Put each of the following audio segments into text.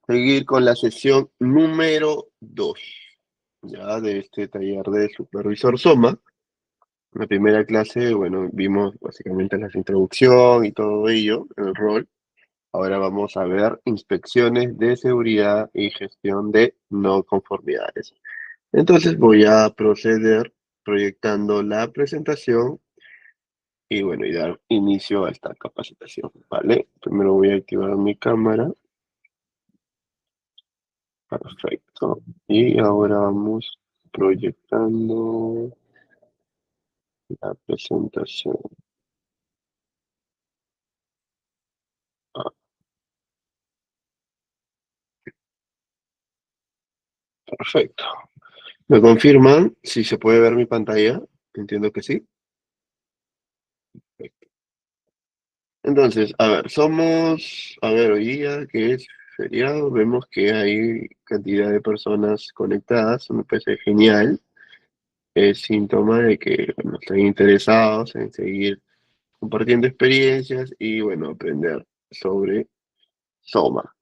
seguir con la sesión número 2, ya de este taller de supervisor SOMA. En la primera clase, bueno, vimos básicamente la introducción y todo ello, el rol. Ahora vamos a ver inspecciones de seguridad y gestión de no conformidades. Entonces voy a proceder proyectando la presentación y bueno, y dar inicio a esta capacitación, ¿vale? Primero voy a activar mi cámara. Perfecto. Y ahora vamos proyectando la presentación. Ah, perfecto. ¿Me confirman si se puede ver mi pantalla? Entiendo que sí. Perfecto. Entonces, a ver, hoy día que es feriado, vemos que hay cantidad de personas conectadas, me parece genial. Es síntoma de que, bueno, están interesados en seguir compartiendo experiencias y, bueno, aprender sobre SOMA.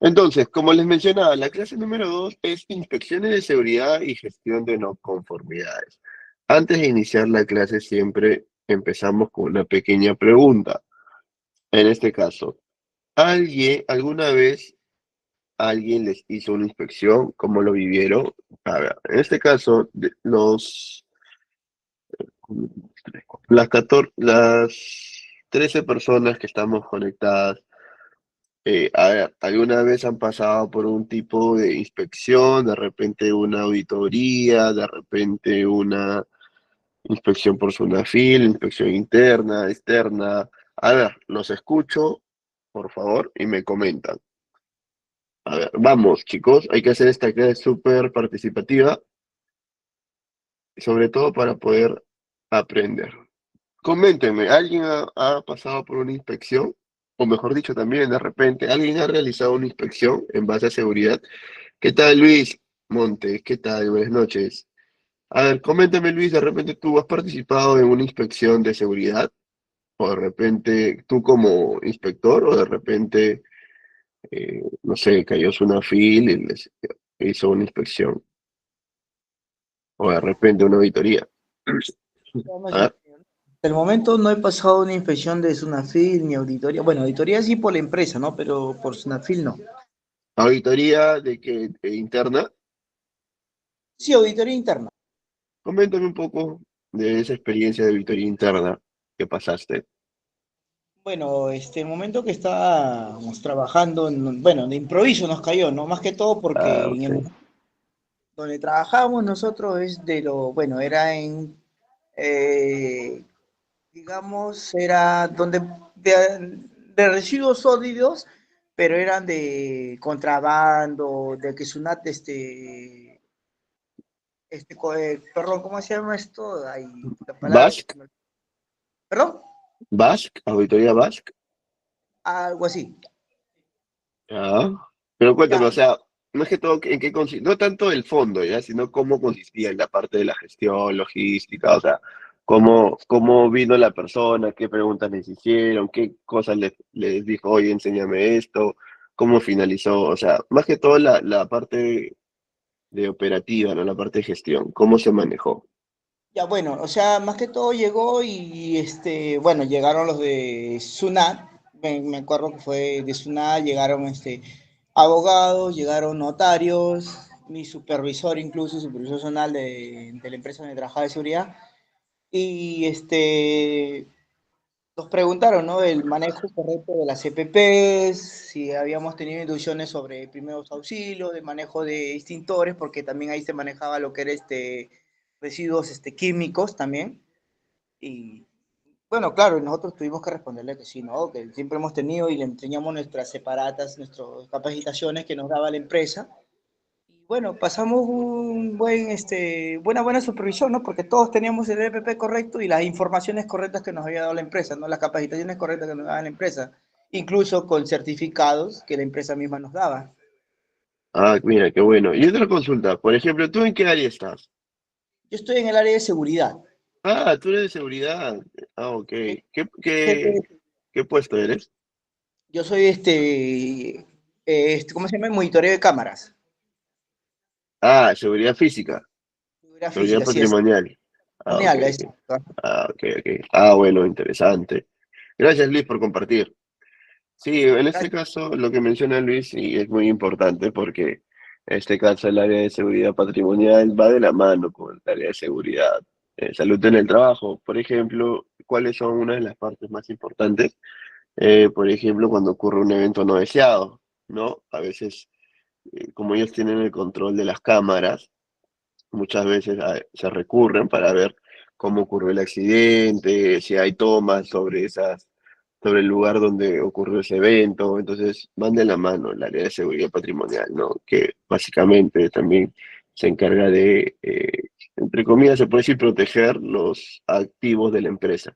Entonces, como les mencionaba, la clase número 2 es inspecciones de seguridad y gestión de no conformidades. Antes de iniciar la clase siempre empezamos con una pequeña pregunta. En este caso, ¿alguna vez alguien les hizo una inspección? ¿Cómo lo vivieron? A ver, en este caso, las 13 personas que estamos conectadas, a ver, ¿alguna vez han pasado por un tipo de inspección, de repente una auditoría, de repente una inspección por SUNAFIL, inspección interna, externa? A ver, los escucho, por favor, y me comentan. A ver, vamos, chicos, hay que hacer esta clase súper participativa, sobre todo para poder aprender. Coméntenme, ¿alguien ha pasado por una inspección? O mejor dicho, también de repente, ¿alguien ha realizado una inspección en base a seguridad? ¿Qué tal, Luis Montes? ¿Qué tal? Buenas noches. A ver, coméntame, Luis, ¿de repente tú has participado en una inspección de seguridad? ¿O de repente tú como inspector? ¿O de repente, no sé, cayó una fila y les hizo una inspección? ¿O de repente una auditoría? Vamos A a ver, ver. Hasta el momento no he pasado una inspección de Sunafil ni auditoría. Bueno, auditoría sí por la empresa, ¿no? Pero por Sunafil no. auditoría de que interna. Sí, auditoría interna. Coméntame un poco de esa experiencia de auditoría interna que pasaste. Bueno, el momento que estábamos trabajando, bueno, de improviso nos cayó, ¿no? Más que todo Ah, porque en el ok. momento donde trabajábamos nosotros es de lo, bueno, era eh, digamos, era donde de residuos sólidos, pero eran de contrabando, de que Sunat, perdón, ¿cómo se llama esto? Ay, la palabra, Basque, perdón, Basque, auditoría Basque. algo así. Ah, pero cuéntame, Ya, o sea, no es que todo en qué consiste, no tanto el fondo, ya, sino cómo consistía en la parte de la gestión, logística, o sea, cómo vino la persona, qué preguntas les hicieron, qué cosas les dijo, oye, enséñame esto, cómo finalizó, o sea, más que todo la parte de operativa, ¿no? La parte de gestión, cómo se manejó. ya, bueno, o sea, más que todo llegó y bueno, llegaron los de Sunat, me acuerdo que fue de Sunat, llegaron abogados, llegaron notarios, mi supervisor incluso, supervisor zonal de la empresa donde trabajaba de seguridad, y nos preguntaron, ¿no? El manejo correcto de las EPPs, si habíamos tenido inducciones sobre primeros auxilios, de manejo de extintores, porque también ahí se manejaba lo que era residuos químicos también. Y bueno, claro, nosotros tuvimos que responderle que sí, ¿no? Que siempre hemos tenido y le enseñamos nuestras separatas, nuestras capacitaciones que nos daba la empresa. Y bueno, pasamos un buena supervisión, ¿no? Porque todos teníamos el EPP correcto y las informaciones correctas que nos había dado la empresa, ¿no? Las capacitaciones correctas que nos daba la empresa, incluso con certificados que la empresa misma nos daba. Ah, mira, qué bueno. Y otra consulta, por ejemplo, ¿tú en qué área estás? Yo estoy en el área de seguridad. Ah, tú eres de seguridad. Ah, ok. ¿Qué, Jefe, qué, qué puesto eres? yo soy ¿cómo se llama? Monitoreo de cámaras. Ah, seguridad física, Seguridad seguridad física, sí es. patrimonial. Ah, ok, Genial, es. ok. Ah, ok, ok. Ah, bueno, interesante. Gracias, Luis, por compartir. Sí, en este caso lo que menciona Luis sí es muy importante porque en este caso el área de seguridad patrimonial va de la mano con el área de seguridad, salud en el trabajo. Por ejemplo, ¿cuáles son una de las partes más importantes? Por ejemplo, cuando ocurre un evento no deseado, ¿no? A veces, como ellos tienen el control de las cámaras, muchas veces se recurren para ver cómo ocurrió el accidente, si hay tomas sobre el lugar donde ocurrió ese evento. Entonces, van de la mano el área de seguridad patrimonial, ¿no? Que básicamente también se encarga de, entre comillas, se puede decir, proteger los activos de la empresa.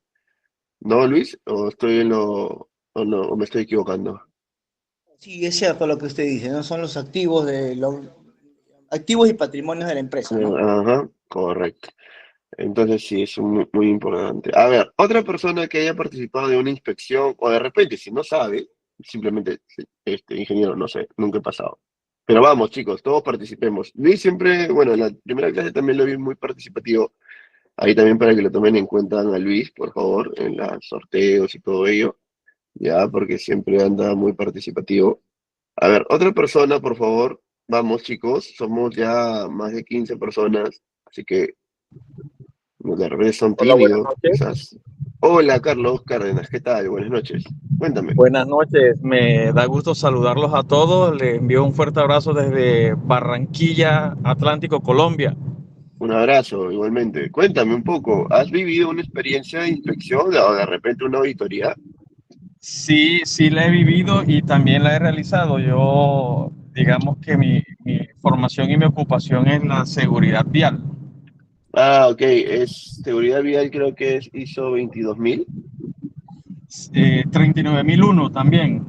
¿No, Luis? ¿O estoy en o no, o me estoy equivocando? Sí, es cierto lo que usted dice, ¿no? Son los activos de los activos y patrimonios de la empresa, ¿no? Ajá, correcto. Entonces sí, es muy, muy importante. A ver, otra persona que haya participado de una inspección, o de repente, si no sabe, simplemente, sí, ingeniero, no sé, nunca he pasado. Pero vamos, chicos, todos participemos. Luis siempre, bueno, en la primera clase también lo vi muy participativo. Ahí también para que lo tomen en cuenta a Luis, por favor, en los sorteos y todo ello, ya, porque siempre anda muy participativo. A ver, otra persona, por favor. Vamos, chicos, somos ya más de 15 personas, así que de repente son Hola, buenas tímidos, noches. quizás. Hola, Carlos Cárdenas, ¿qué tal? Buenas noches. Cuéntame. Buenas noches, me da gusto saludarlos a todos. Les envío un fuerte abrazo desde Barranquilla, Atlántico, Colombia. Un abrazo, igualmente. Cuéntame un poco, ¿has vivido una experiencia de inspección o de repente una auditoría? Sí, sí la he vivido y también la he realizado. Yo, digamos que mi formación y mi ocupación es la seguridad vial. Ah, ok, es seguridad vial, creo que es ISO 22000. 39001 también.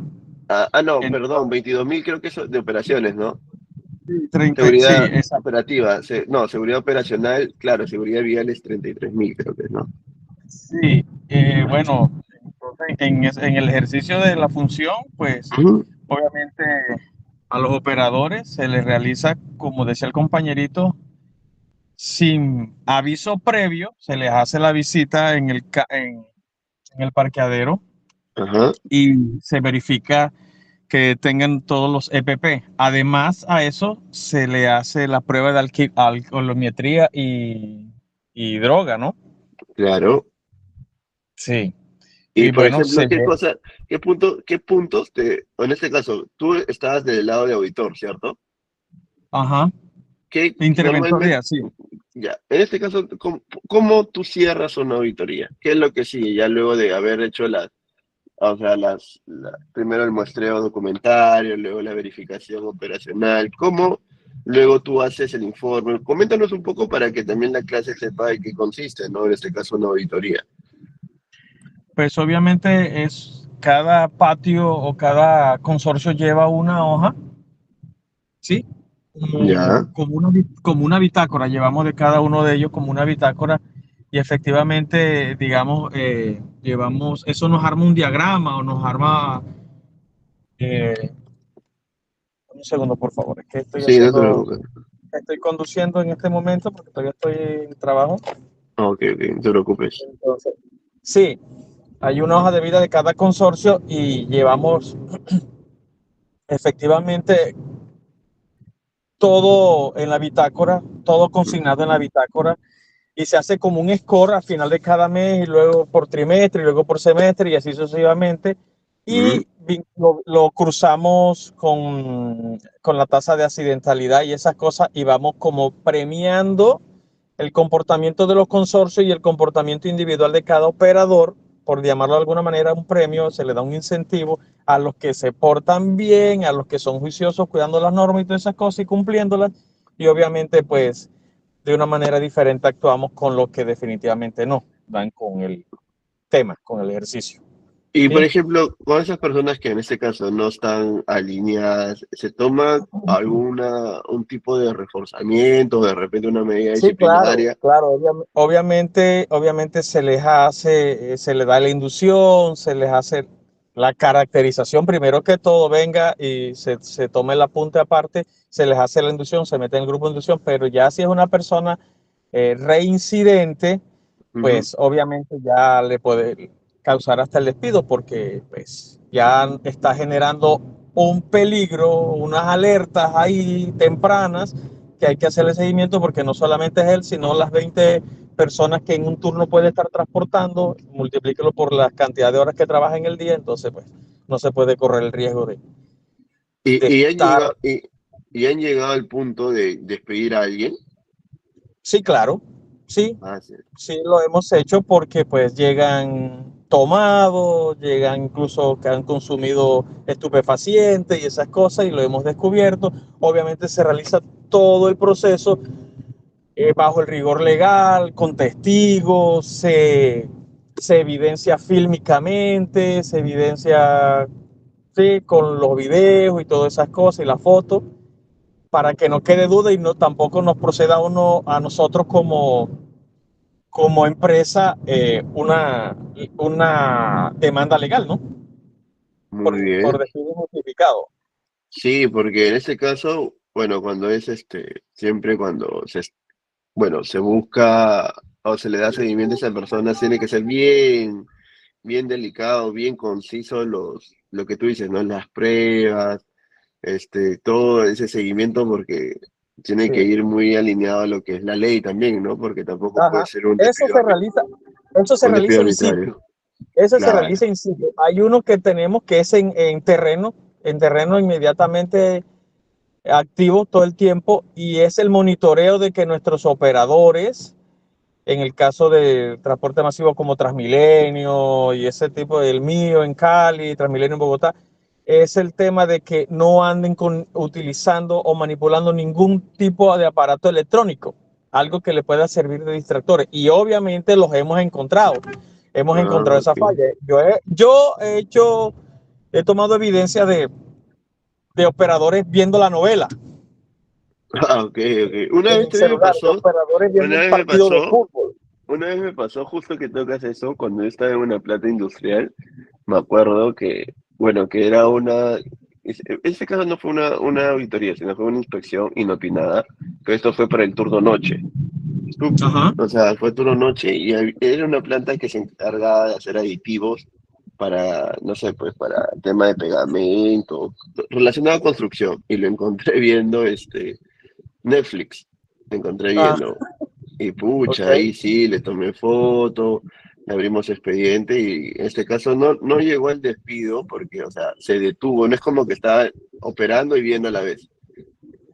No, perdón, Entonces, 22000 creo que es de operaciones, ¿no? sí, Seguridad exacto. operativa, no, seguridad operacional, claro, seguridad vial es 33000, creo que es, ¿no? Sí, bueno, entonces en el ejercicio de la función, pues Ujú. obviamente a los operadores se les realiza, como decía el compañerito, sin aviso previo, se les hace la visita en el parqueadero Ajá, y se verifica que tengan todos los EPP. Además a eso se le hace la prueba de alcoholometría y droga, ¿no? claro. Sí. Y Y por bueno, ejemplo, ¿qué cosa, qué puntos o en este caso, tú estabas del lado de auditor, ¿cierto? ajá, ¿Qué normalmente, interventoría, sí. ya, en este caso, ¿cómo tú cierras una auditoría? ¿Qué es lo que sigue ya luego de haber hecho o sea, primero el muestreo documentario, luego la verificación operacional? ¿Cómo luego tú haces el informe? Coméntanos un poco para que también la clase sepa de qué consiste, ¿no? En este caso, una auditoría. Pues obviamente es cada patio o cada consorcio lleva una hoja, ¿sí? Ya, Como una bitácora, llevamos de cada uno de ellos como una bitácora y efectivamente, digamos, llevamos, eso nos arma un diagrama o nos arma, eh, un segundo por favor, es que sí, no te preocupes. estoy conduciendo en este momento porque todavía estoy en trabajo. Ok, ok, no te preocupes. Entonces, sí, hay una hoja de vida de cada consorcio y llevamos efectivamente todo en la bitácora, todo consignado en la bitácora y se hace como un score al final de cada mes y luego por trimestre y luego por semestre y así sucesivamente. Mm, Y lo cruzamos con la tasa de accidentalidad y esas cosas y vamos como premiando el comportamiento de los consorcios y el comportamiento individual de cada operador, por llamarlo de alguna manera, un premio, se le da un incentivo a los que se portan bien, a los que son juiciosos, cuidando las normas y todas esas cosas y cumpliéndolas. Y obviamente, pues, de una manera diferente actuamos con los que definitivamente no van con el tema, con el ejercicio. Y por ¿Sí? ejemplo, con esas personas que en este caso no están alineadas, ¿se toma un tipo de reforzamiento, de repente una medida Sí, claro, disciplinaria? claro. Obviamente se les hace, se les da la inducción, se les hace. la caracterización, primero que todo venga y se tome el apunte aparte, se les hace la inducción, se mete en el grupo de inducción, pero ya si es una persona reincidente, Ujú. pues obviamente ya le puede causar hasta el despido porque pues ya está generando un peligro, unas alertas ahí tempranas que hay que hacerle seguimiento porque no solamente es él, sino las 20 personas que en un turno puede estar transportando, multiplíquelo por la cantidad de horas que trabaja en el día, entonces pues no se puede correr el riesgo de Y estar. y han llegado al punto de despedir a alguien. Sí, claro, sí, Ah, sí. sí lo hemos hecho porque pues llegan tomados, llegan incluso que han consumido estupefacientes y esas cosas y lo hemos descubierto. Obviamente se realiza todo el proceso bajo el rigor legal, con testigos, se evidencia fílmicamente, se evidencia sí, con los videos y todas esas cosas y las fotos para que no quede duda y no tampoco nos proceda uno a nosotros como empresa una demanda legal, ¿no? Muy Por bien. despido injustificado. Sí, porque en ese caso, bueno, cuando es siempre cuando bueno, se busca o se le da seguimiento a esa persona, tiene que ser bien, bien delicado, bien conciso lo que tú dices, ¿no? Las pruebas, todo ese seguimiento porque tiene que Sí. ir muy alineado a lo que es la ley también, ¿no? Porque tampoco puede Ajá. ser Eso se realiza, eso se un despido realiza in situ. arbitrario. Eso se Claro. realiza in situ. Hay uno que tenemos que es en terreno inmediatamente activo todo el tiempo y es el monitoreo de que nuestros operadores, en el caso de transporte masivo como Transmilenio y ese tipo del mío en Cali, Transmilenio en Bogotá, es el tema de que no anden utilizando o manipulando ningún tipo de aparato electrónico, algo que le pueda servir de distractores. Y obviamente los hemos Ah, encontrado esa ok. falla. He tomado evidencia de operadores viendo la novela Ah, ok, ok. Una en vez el también me celular, de pasó, operadores viendo una un vez me partido de pasó, fútbol. una vez me pasó justo que tocas eso, cuando yo estaba en una planta industrial, me acuerdo que, bueno, que era en este caso no fue una auditoría, sino fue una inspección inopinada, pero esto fue para el turno noche. Ajá. O sea, fue turno noche y era una planta que se encargaba de hacer aditivos para, no sé, pues para tema de pegamento, relacionado a construcción, y lo encontré viendo Netflix, lo encontré Ah, viendo. Y pucha, ok. ahí sí, le tomé foto, le abrimos expediente y en este caso no llegó al despido porque, o sea, se detuvo, no es como que estaba operando y viendo a la vez,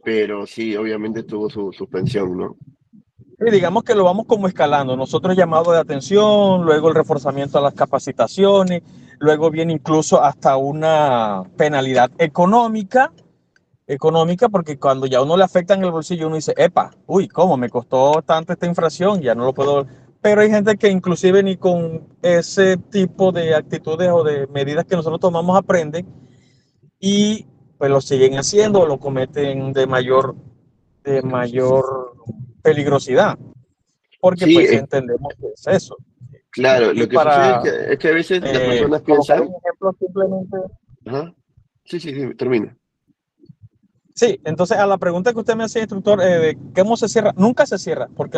pero sí, obviamente tuvo su suspensión, ¿no? Y digamos que lo vamos como escalando. Nosotros llamado de atención, luego el reforzamiento a las capacitaciones, luego viene incluso hasta una penalidad económica, porque cuando ya uno le afecta en el bolsillo, uno dice, epa, uy, ¿cómo me costó tanto esta infracción? Ya no lo puedo. Pero hay gente que inclusive ni con ese tipo de actitudes o de medidas que nosotros tomamos aprenden y pues lo siguen haciendo o lo cometen de mayor peligrosidad, porque Sí, pues entendemos que es eso. claro, Y lo que sucede para es que a veces las personas colocar piensan, un ejemplo simplemente, ajá, sí, sí, sí, termina. sí, entonces a la pregunta que usted me hacía, instructor, de cómo se cierra, nunca se cierra, porque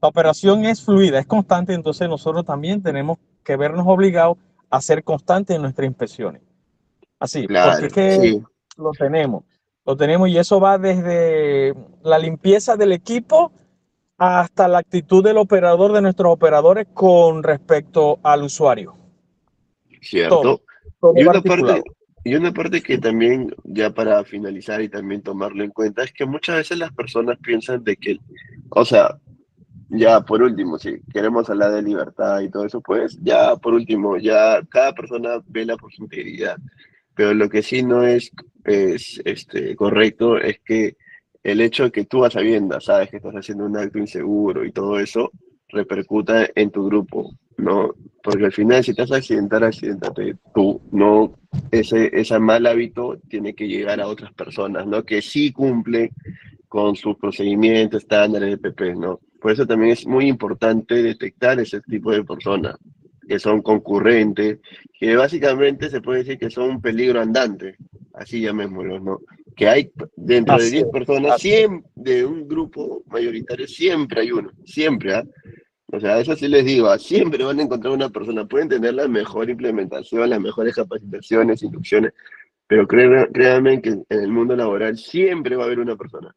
la operación es fluida, es constante, entonces nosotros también tenemos que vernos obligados a ser constantes en nuestras inspecciones. Así, porque Claro, es que sí, lo tenemos, lo tenemos y eso va desde la limpieza del equipo hasta la actitud del operador, de nuestros operadores con respecto al usuario. Todo, cierto. todo Y va una parte, articulado. y una parte que también, ya para finalizar y también tomarlo en cuenta, es que muchas veces las personas piensan de que, o sea, ya por último, si queremos hablar de libertad y todo eso, pues ya por último, ya cada persona vela por su integridad. Pero lo que sí no es correcto es que el hecho de que tú a sabiendas sabes que estás haciendo un acto inseguro y todo eso repercuta en tu grupo, ¿no? Porque al final si te vas a accidentar, accidentate tú, no ese mal hábito tiene que llegar a otras personas, ¿no? Que sí cumplen con sus procedimientos, estándares de PP, ¿no? Por eso también es muy importante detectar ese tipo de personas. que son concurrentes, que básicamente se puede decir que son un peligro andante, así llamémoslo, ¿no? Que hay dentro de Así 10 es, personas, así es. siempre, de un grupo mayoritario, siempre hay uno, siempre, ¿ah? O sea, eso sí les digo, siempre van a encontrar una persona, pueden tener la mejor implementación, las mejores capacitaciones, inducciones, pero créanme que en el mundo laboral siempre va a haber una persona.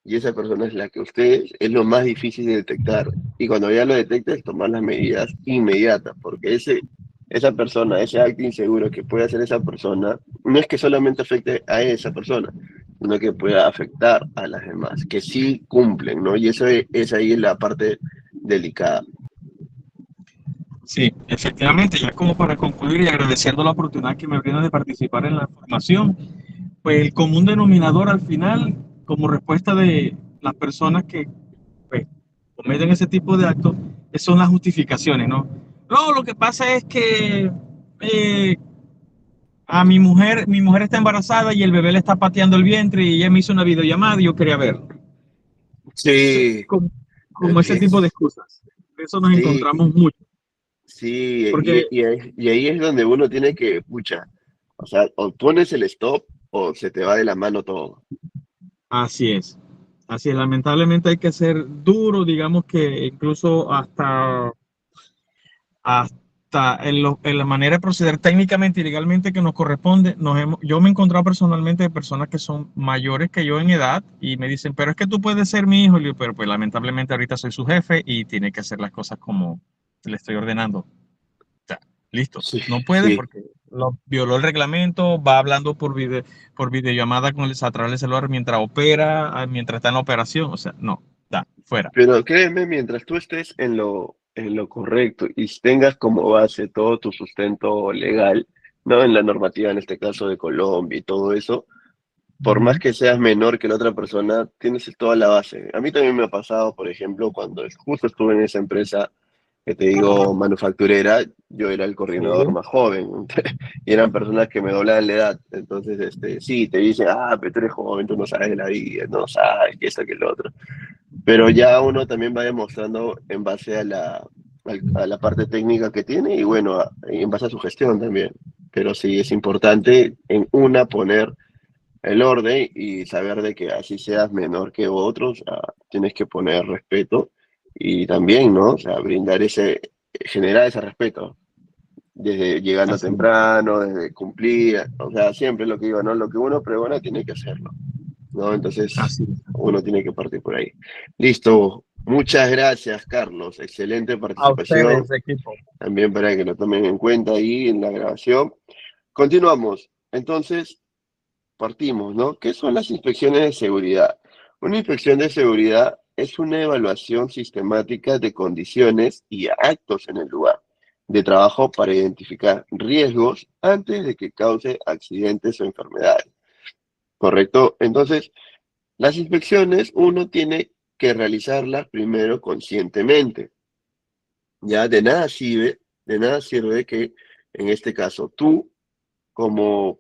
Y esa persona es la que ustedes es lo más difícil de detectar. Y cuando ya lo detectes, tomar las medidas inmediatas, porque esa persona, ese acto inseguro que puede hacer esa persona, no es que solamente afecte a esa persona, sino que pueda afectar a las demás, que sí cumplen, ¿no? Y eso es ahí la parte delicada. Sí, efectivamente, ya como para concluir y agradeciendo la oportunidad que me brindan de participar en la formación, pues el común denominador al final, como respuesta de las personas que pues, cometen ese tipo de actos, son las justificaciones, ¿no? No, lo que pasa es que a mi mujer está embarazada y el bebé le está pateando el vientre y ella me hizo una videollamada y yo quería verlo. Entonces, Sí, como ese tipo de excusas. De eso nos sí, encontramos mucho. sí, Porque y ahí es donde uno tiene que, pucha, o sea, o pones el stop o se te va de la mano todo. así es. Así es. Lamentablemente hay que ser duro, digamos que incluso hasta en la manera de proceder técnicamente y legalmente que nos corresponde, yo me he encontrado personalmente de personas que son mayores que yo en edad y me dicen, pero es que tú puedes ser mi hijo, y yo, pero pues lamentablemente ahorita soy su jefe y tiene que hacer las cosas como le estoy ordenando. O sea, listo, Sí, no puede sí. porque lo violó el reglamento, va hablando por videollamada con a través del celular mientras opera, mientras está en la operación, o sea, no, da, fuera. Pero créeme, mientras tú estés en lo correcto y tengas como base todo tu sustento legal, ¿no? En la normativa, en este caso de Colombia y todo eso, por más Ujú. que seas menor que la otra persona, tienes toda la base. A mí también me ha pasado, por ejemplo, cuando justo estuve en esa empresa que te digo manufacturera, yo era el coordinador Sí. más joven y eran personas que me doblaban la edad. Entonces, sí, te dicen, pero tú eres joven, tú no sabes de la vida, no sabes que esto, que lo otro. Pero ya uno también va demostrando en base a la parte técnica que tiene y bueno, en base a su gestión también. Pero sí es importante en una poner el orden y saber de que así seas menor que otros, tienes que poner respeto y también, ¿no? O sea, generar ese respeto, desde llegando Así, temprano, desde cumplir, o sea, siempre lo que digo, ¿no? Lo que uno pregona tiene que hacerlo, ¿no? Entonces, así. uno tiene que partir por ahí. Listo. Muchas gracias, Carlos. Excelente A participación. ustedes, equipo. También para que lo tomen en cuenta ahí en la grabación. Continuamos. Entonces, partimos, ¿no? ¿Qué son las inspecciones de seguridad? Una inspección de seguridad es una evaluación sistemática de condiciones y actos en el lugar de trabajo para identificar riesgos antes de que cause accidentes o enfermedades. ¿Correcto? Entonces, las inspecciones uno tiene que realizarlas primero conscientemente. Ya de nada sirve que en este caso tú como,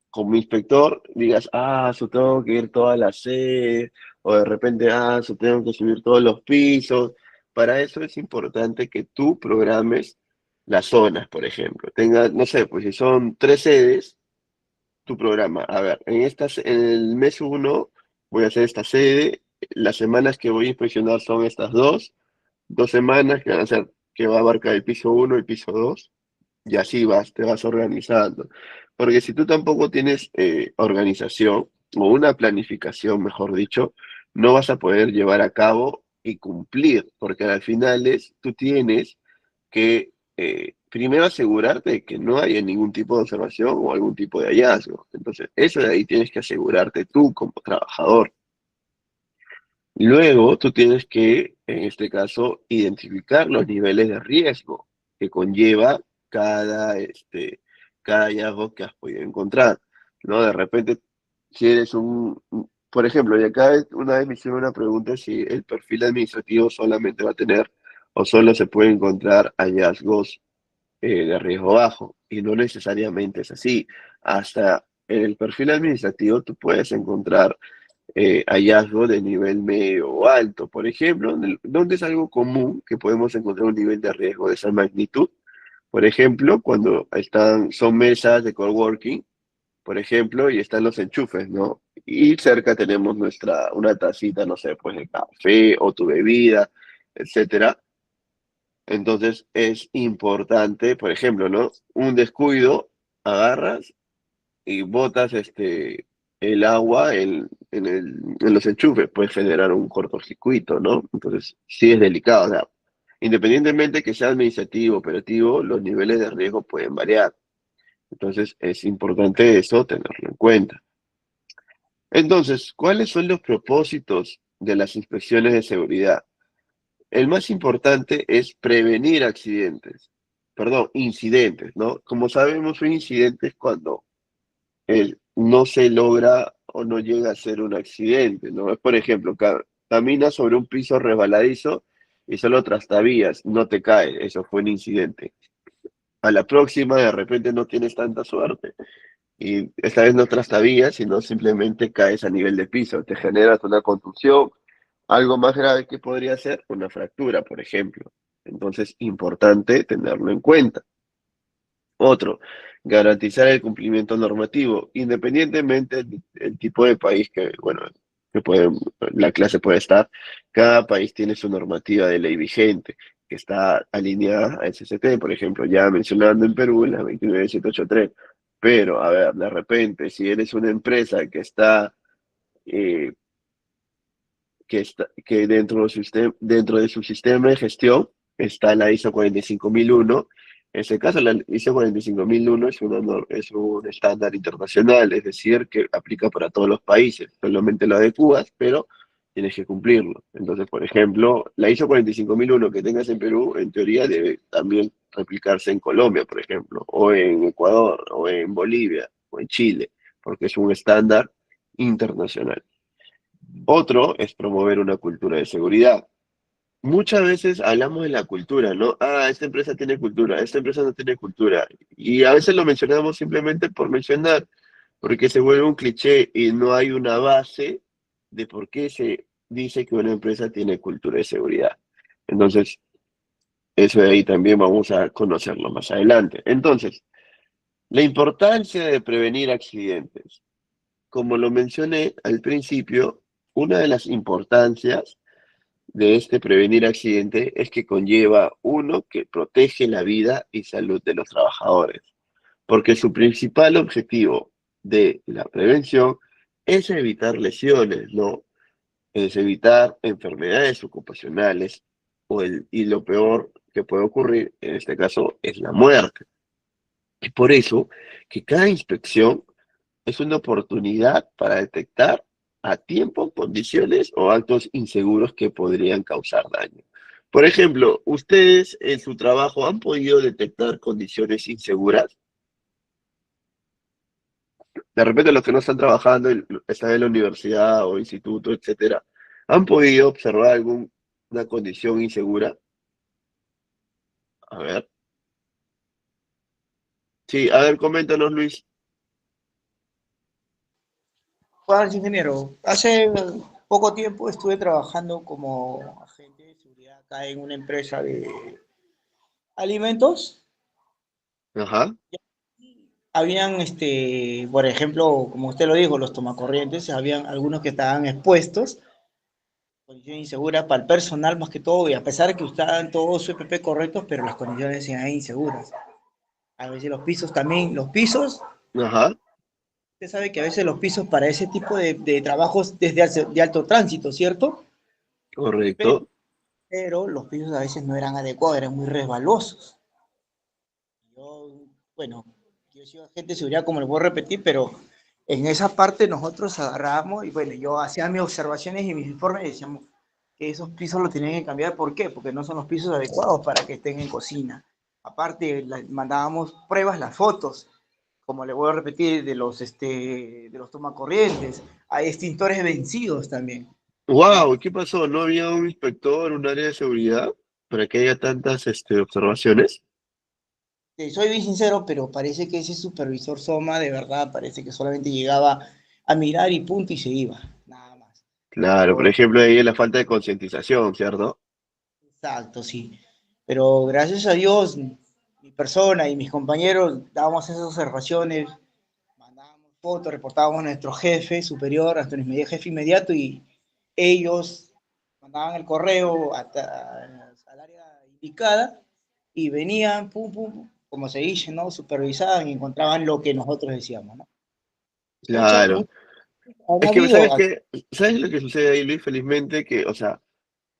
como inspector digas, yo tengo que ir toda la sede, o de repente, yo tengo que subir todos los pisos. Para eso es importante que tú programes las zonas, por ejemplo. Tenga, no sé, pues si son 3 sedes, tu programa. A ver, en el mes uno voy a hacer esta sede, las semanas que voy a inspeccionar son estas 2 semanas que van a ser, que va a abarcar el piso uno y el piso 2 y así te vas organizando. Porque si tú tampoco tienes organización o una planificación, mejor dicho, no vas a poder llevar a cabo y cumplir, porque al final tú tienes que primero asegurarte de que no haya ningún tipo de observación o algún tipo de hallazgo. Entonces, eso de ahí tienes que asegurarte tú como trabajador. Luego, tú tienes que, en este caso, identificar los niveles de riesgo que conlleva cada hallazgo que has podido encontrar, ¿no? De repente, si eres por ejemplo, y acá una vez me hicieron una pregunta si el perfil administrativo solamente va a tener o solo se puede encontrar hallazgos de riesgo bajo, y no necesariamente es así. Hasta en el perfil administrativo tú puedes encontrar hallazgo de nivel medio o alto. Por ejemplo, ¿dónde es algo común que podemos encontrar un nivel de riesgo de esa magnitud? Por ejemplo, cuando son mesas de coworking, por ejemplo, y están los enchufes, ¿no? Y cerca tenemos una tacita, no sé, pues de café o tu bebida, etcétera. Entonces es importante, por ejemplo, ¿no? Un descuido, agarras y botas el agua en los enchufes, puede generar un cortocircuito, ¿no? Entonces sí es delicado, o sea, independientemente que sea administrativo, operativo, los niveles de riesgo pueden variar. Entonces es importante eso tenerlo en cuenta. Entonces, ¿cuáles son los propósitos de las inspecciones de seguridad? El más importante es prevenir incidentes, ¿no? Como sabemos, un incidente es cuando no se logra o no llega a ser un accidente, ¿no? Es, por ejemplo, caminas sobre un piso resbaladizo y solo trastabías, no te caes, eso fue un incidente. A la próxima, de repente, no tienes tanta suerte y esta vez no trastabías, sino simplemente caes a nivel de piso, te generas una contusión, algo más grave que podría ser una fractura, por ejemplo. Entonces, importante tenerlo en cuenta. Otro, garantizar el cumplimiento normativo, independientemente del tipo de país bueno, la clase puede estar, cada país tiene su normativa de ley vigente, que está alineada a SCT, por ejemplo, ya mencionando en Perú, la 29783. Pero, a ver, de repente, si eres una empresa eh, que dentro de su sistema de gestión está la ISO 45001. En ese caso, la ISO 45001 es un estándar internacional, es decir, que aplica para todos los países. Solamente lo adecuas, pero tienes que cumplirlo. Entonces, por ejemplo, la ISO 45001 que tengas en Perú, en teoría, debe también replicarse en Colombia, por ejemplo, o en Ecuador, o en Bolivia, o en Chile, porque es un estándar internacional. Otro es promover una cultura de seguridad. Muchas veces hablamos de la cultura, ¿no? Ah, esta empresa tiene cultura, esta empresa no tiene cultura. Y a veces lo mencionamos simplemente por mencionar, porque se vuelve un cliché y no hay una base de por qué se dice que una empresa tiene cultura de seguridad. Entonces, eso de ahí también vamos a conocerlo más adelante. Entonces, la importancia de prevenir accidentes. Como lo mencioné al principio, una de las importancias de prevenir accidentes es que conlleva, uno, que protege la vida y salud de los trabajadores, porque su principal objetivo de la prevención es evitar lesiones, ¿no? Es evitar enfermedades ocupacionales y lo peor que puede ocurrir en este caso es la muerte. Y por eso que cada inspección es una oportunidad para detectar a tiempo condiciones o actos inseguros que podrían causar daño. Por ejemplo, ¿ustedes en su trabajo han podido detectar condiciones inseguras? De repente los que no están trabajando, están en la universidad o instituto, etcétera, ¿han podido observar alguna condición insegura? A ver. Sí, a ver, coméntanos, Luis. Juan, ingeniero, hace poco tiempo estuve trabajando como agente de seguridad acá en una empresa de alimentos. Ajá, Habían, por ejemplo, como usted lo dijo, los tomacorrientes, habían algunos que estaban expuestos, condiciones inseguras para el personal más que todo, y a pesar de que estaban todos su EPP correctos, pero las condiciones eran inseguras. A veces los pisos también, los pisos, ajá, usted sabe que a veces los pisos para ese tipo de trabajos de alto tránsito, ¿cierto? correcto. Pero los pisos a veces no eran adecuados, eran muy resbalosos. Yo, bueno, yo he sido agente de seguridad, como lo puedo repetir, pero en esa parte nosotros agarrábamos y bueno, yo hacía mis observaciones y mis informes y decíamos que esos pisos los tenían que cambiar. ¿Por qué? Porque no son los pisos adecuados para que estén en cocina. Aparte, mandábamos pruebas, las fotos, como le voy a repetir, de los tomacorrientes. Hay extintores vencidos también. ¿No? Wow, ¿qué pasó? ¿No había un inspector, un área de seguridad para que haya tantas observaciones? Soy bien sincero, pero parece que ese supervisor Soma de verdad parece que solamente llegaba a mirar y punto y se iba. Nada Claro, por Pero, ejemplo, ahí es la falta de concientización, ¿cierto? exacto, sí. Pero gracias a Dios, mi persona y mis compañeros dábamos esas observaciones, mandábamos fotos, reportábamos a nuestro jefe superior, a nuestro jefe inmediato, y ellos mandaban el correo al área indicada y venían, pum, pum, pum, como se dice, ¿no? Supervisaban y encontraban lo que nosotros decíamos, ¿no? Claro. Han Es que, habido, ¿sabes lo que sucede ahí, Luis? Felizmente que, o sea,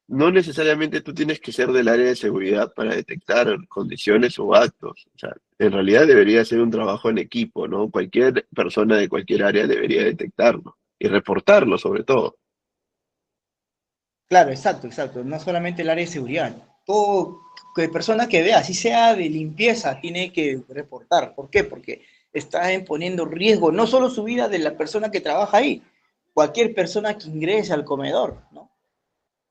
no necesariamente tú tienes que ser del área de seguridad para detectar condiciones o actos. O sea, en realidad debería ser un trabajo en equipo, ¿no? Cualquier persona de cualquier área debería detectarlo y reportarlo sobre todo. claro, exacto, exacto, no solamente el área de seguridad, todo que persona que vea, así sea de limpieza, tiene que reportar. ¿Por qué? Porque está poniendo riesgo no solo su vida de la persona que trabaja ahí, cualquier persona que ingrese al comedor, ¿no?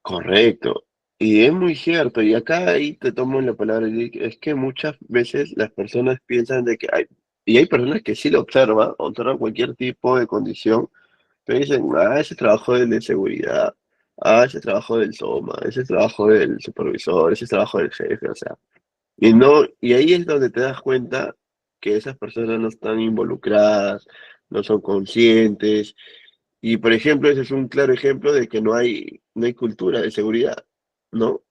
Correcto. Y es muy cierto. Y acá ahí te tomo la palabra, Lick, es que muchas veces las personas piensan de que hay, y hay personas que sí lo observan cualquier tipo de condición. Pero dicen, ese trabajo del de seguridad, ese trabajo del SOMA, ese trabajo del supervisor, ese trabajo del jefe, o sea, y no, y ahí es donde te das cuenta que esas personas no están involucradas, no son conscientes, y por ejemplo, ese es un claro ejemplo de que no hay cultura de seguridad, ¿no?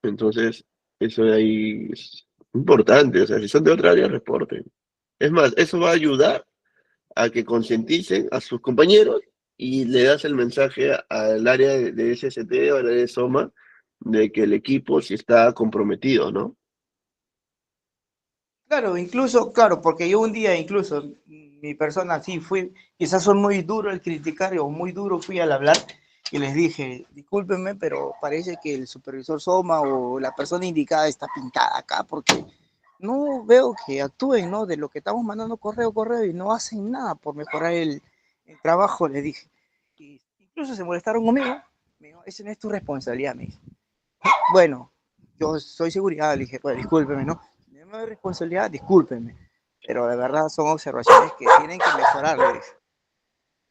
Entonces, eso de ahí es importante, o sea, si son de otra área, reporten. Es más, eso va a ayudar a que concienticen a sus compañeros y le das el mensaje al área de SST o al área de SOMA de que el equipo sí está comprometido, ¿no? Claro, incluso, claro, porque yo un día, incluso, mi persona sí fui, quizás son muy duro el criticar o muy duro fui al hablar y les dije, discúlpenme, pero parece que el supervisor Soma o la persona indicada está pintada acá porque no veo que actúen, ¿no? De lo que estamos mandando correo y no hacen nada por mejorar el trabajo, les dije. Y incluso se molestaron conmigo, me dijo, esa no es tu responsabilidad, me dijo. Bueno, yo soy seguridad, le dije, pues discúlpeme, ¿no? Si no me responsabilidad, discúlpeme. Pero de verdad son observaciones que tienen que mejorar, le dije.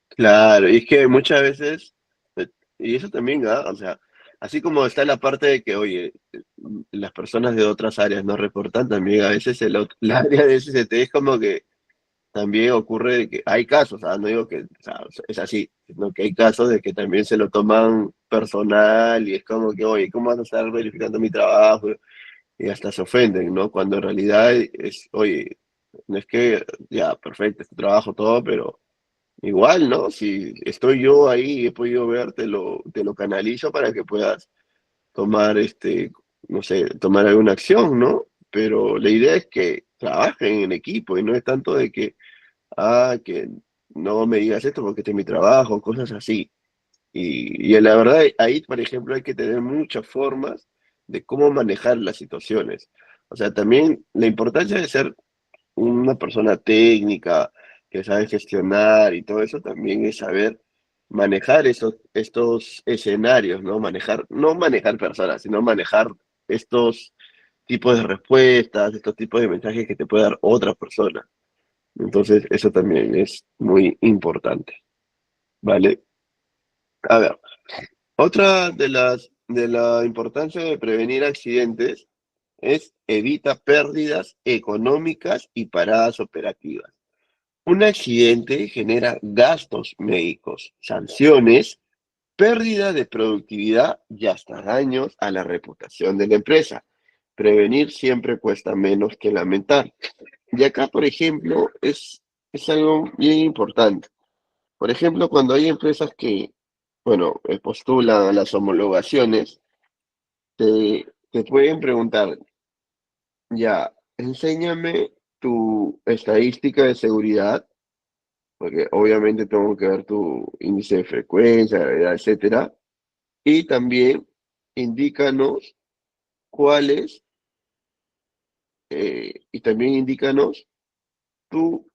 Claro, y es que muchas veces, y eso también, o sea, así como está la parte de que, oye, las personas de otras áreas no reportan, también a veces la área de SST es como que también ocurre de que hay casos, no digo que o sea, es así, sino que hay casos de que también se lo toman personal y es como que, oye, ¿cómo vas a estar verificando mi trabajo? Y hasta se ofenden, ¿no? Cuando en realidad es, oye, no es que, ya, perfecto, es tu trabajo, todo, pero igual, ¿no? Si estoy yo ahí y he podido ver, te lo canalizo para que puedas tomar, no sé, tomar alguna acción, ¿no? Pero la idea es que trabajen en equipo y no es tanto de que no me digas esto porque este es mi trabajo, cosas así. Y la verdad, ahí, por ejemplo, hay que tener muchas formas de cómo manejar las situaciones. O sea, también la importancia de ser una persona técnica que sabe gestionar y todo eso también es saber manejar estos escenarios, ¿no? No manejar personas, sino manejar estos tipos de respuestas, estos tipos de mensajes que te puede dar otra persona. Entonces, eso también es muy importante, ¿vale? A ver, otra de la importancia de prevenir accidentes es evita pérdidas económicas y paradas operativas. Un accidente genera gastos médicos, sanciones, pérdida de productividad y hasta daños a la reputación de la empresa. Prevenir siempre cuesta menos que lamentar. Y acá, por ejemplo, es algo bien importante. Por ejemplo, cuando hay empresas que, bueno, postulan a las homologaciones, te pueden preguntar, ya, enséñame tu estadística de seguridad, porque obviamente tengo que ver tu índice de frecuencia, gravedad, etcétera, y también indícanos cuáles, y también indícanos tu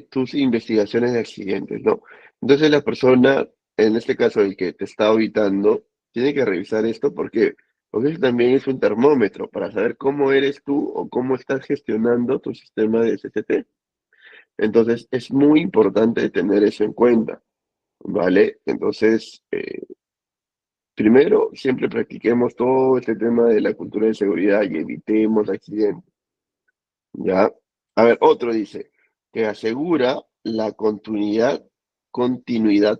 tus investigaciones de accidentes, ¿no? Entonces la persona, en este caso el que te está auditando, tiene que revisar esto porque eso también es un termómetro para saber cómo eres tú o cómo estás gestionando tu sistema de STT. Entonces es muy importante tener eso en cuenta. ¿vale? Entonces, primero, siempre practiquemos todo este tema de la cultura de seguridad y evitemos accidentes, ¿ya? A ver, otro dice, que asegura la continuidad,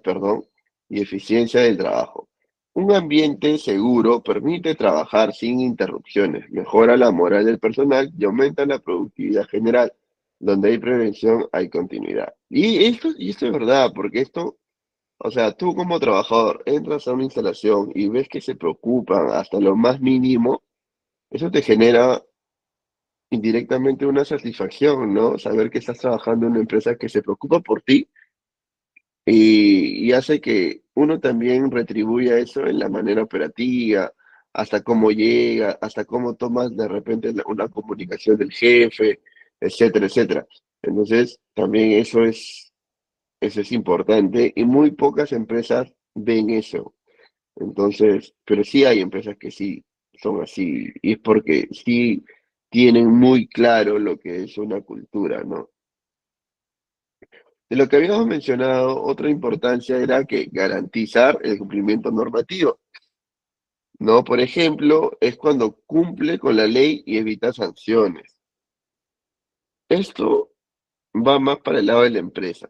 perdón, y eficiencia del trabajo. Un ambiente seguro permite trabajar sin interrupciones, mejora la moral del personal y aumenta la productividad general. Donde hay prevención, hay continuidad. Y esto es verdad, porque esto, o sea, tú como trabajador entras a una instalación y ves que se preocupan hasta lo más mínimo, eso te genera indirectamente una satisfacción, ¿no? Saber que estás trabajando en una empresa que se preocupa por ti y hace que uno también retribuya eso en la manera operativa, hasta cómo llega, hasta cómo tomas de repente una comunicación del jefe, etcétera, etcétera. Entonces, también eso es importante y muy pocas empresas ven eso. Entonces, pero sí hay empresas que sí son así, y es porque sí tienen muy claro lo que es una cultura, ¿no? De lo que habíamos mencionado, otra importancia era que garantizar el cumplimiento normativo, ¿no? Por ejemplo, es cuando cumple con la ley y evita sanciones. Esto va más para el lado de la empresa.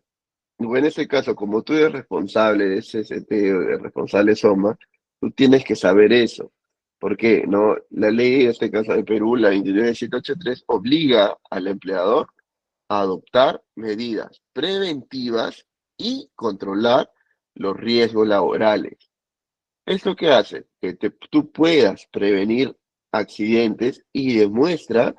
Bueno, en este caso, como tú eres responsable de CCT o de responsable SOMA, tú tienes que saber eso. ¿Por qué? ¿No? La ley, en este caso de Perú, la 29783, obliga al empleador a adoptar medidas preventivas y controlar los riesgos laborales. ¿Esto qué hace? Que tú puedas prevenir accidentes y demuestra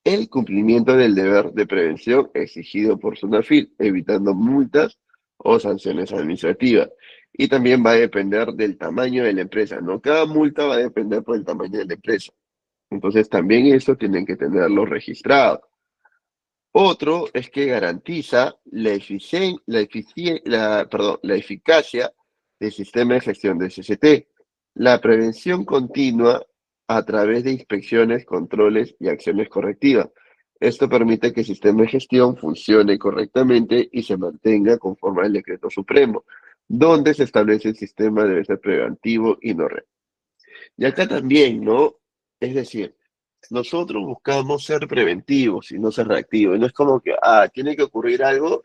el cumplimiento del deber de prevención exigido por SUNAFIL, evitando multas o sanciones administrativas. Y también va a depender del tamaño de la empresa, ¿no? Cada multa va a depender por el tamaño de la empresa. Entonces también eso tienen que tenerlo registrado. Otro es que garantiza la eficacia del sistema de gestión de CCT, la prevención continua a través de inspecciones, controles y acciones correctivas. Esto permite que el sistema de gestión funcione correctamente y se mantenga conforme al decreto supremo, donde se establece el sistema debe ser preventivo y no reactivo. Y acá también, ¿no? Es decir, nosotros buscamos ser preventivos y no ser reactivos. No es como que, tiene que ocurrir algo,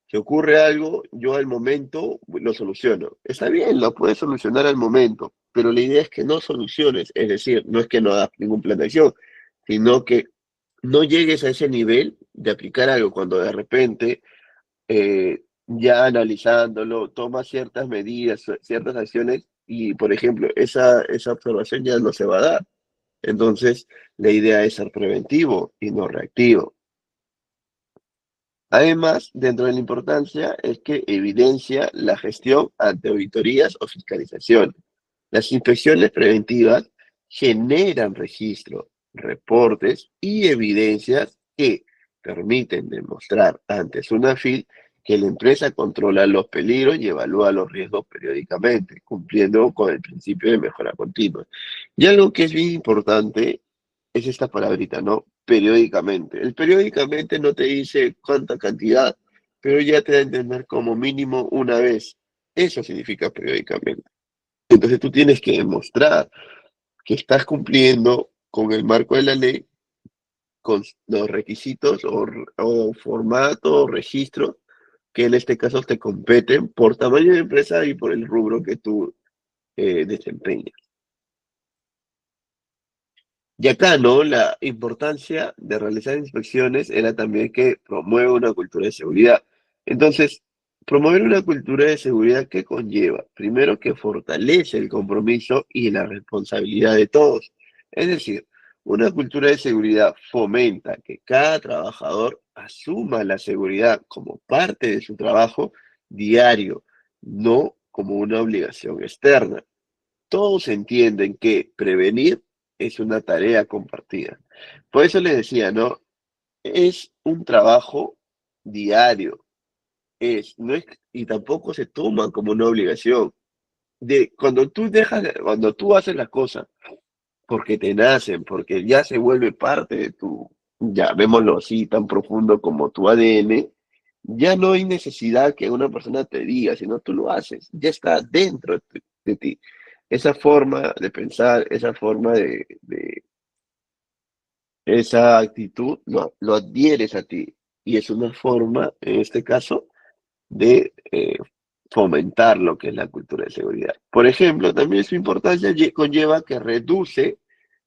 que ocurre algo, yo al momento lo soluciono. Está bien, lo puedes solucionar al momento, pero la idea es que no soluciones, es decir, no es que no hagas ningún plan de acción, sino que no llegues a ese nivel de aplicar algo cuando de repente, ya analizándolo, tomas ciertas medidas, ciertas acciones y, por ejemplo, esa observación ya no se va a dar. Entonces, la idea es ser preventivo y no reactivo. Además, dentro de la importancia es que evidencia la gestión ante auditorías o fiscalización. Las inspecciones preventivas generan registros, reportes y evidencias que permiten demostrar ante SUNAFIL que la empresa controla los peligros y evalúa los riesgos periódicamente, cumpliendo con el principio de mejora continua. Y algo que es bien importante es esta palabrita, ¿no? Periódicamente. El periódicamente no te dice cuánta cantidad, pero ya te da a entender como mínimo una vez. Eso significa periódicamente. Entonces tú tienes que demostrar que estás cumpliendo con el marco de la ley, con los requisitos o formato o registro que en este caso te competen por tamaño de empresa y por el rubro que tú desempeñas. Y acá, ¿no? La importancia de realizar inspecciones era también que promueve una cultura de seguridad. Entonces, promover una cultura de seguridad, ¿qué conlleva? Primero, que fortalece el compromiso y la responsabilidad de todos. Es decir, una cultura de seguridad fomenta que cada trabajador asuma la seguridad como parte de su trabajo diario, no como una obligación externa. Todos entienden que prevenir es una tarea compartida. Por eso les decía, ¿no? Es un trabajo diario, no es, y tampoco se toma como una obligación. Cuando tú haces las cosas porque te nacen, porque ya se vuelve parte de tu, llamémoslo así, tan profundo como tu ADN, Ya no hay necesidad que una persona te diga, sino tú lo haces, ya está dentro de ti. Esa forma de pensar, esa forma esa actitud, lo adhieres a ti. Y es una forma, en este caso, de fomentar lo que es la cultura de seguridad. Por ejemplo, también su importancia conlleva que reduce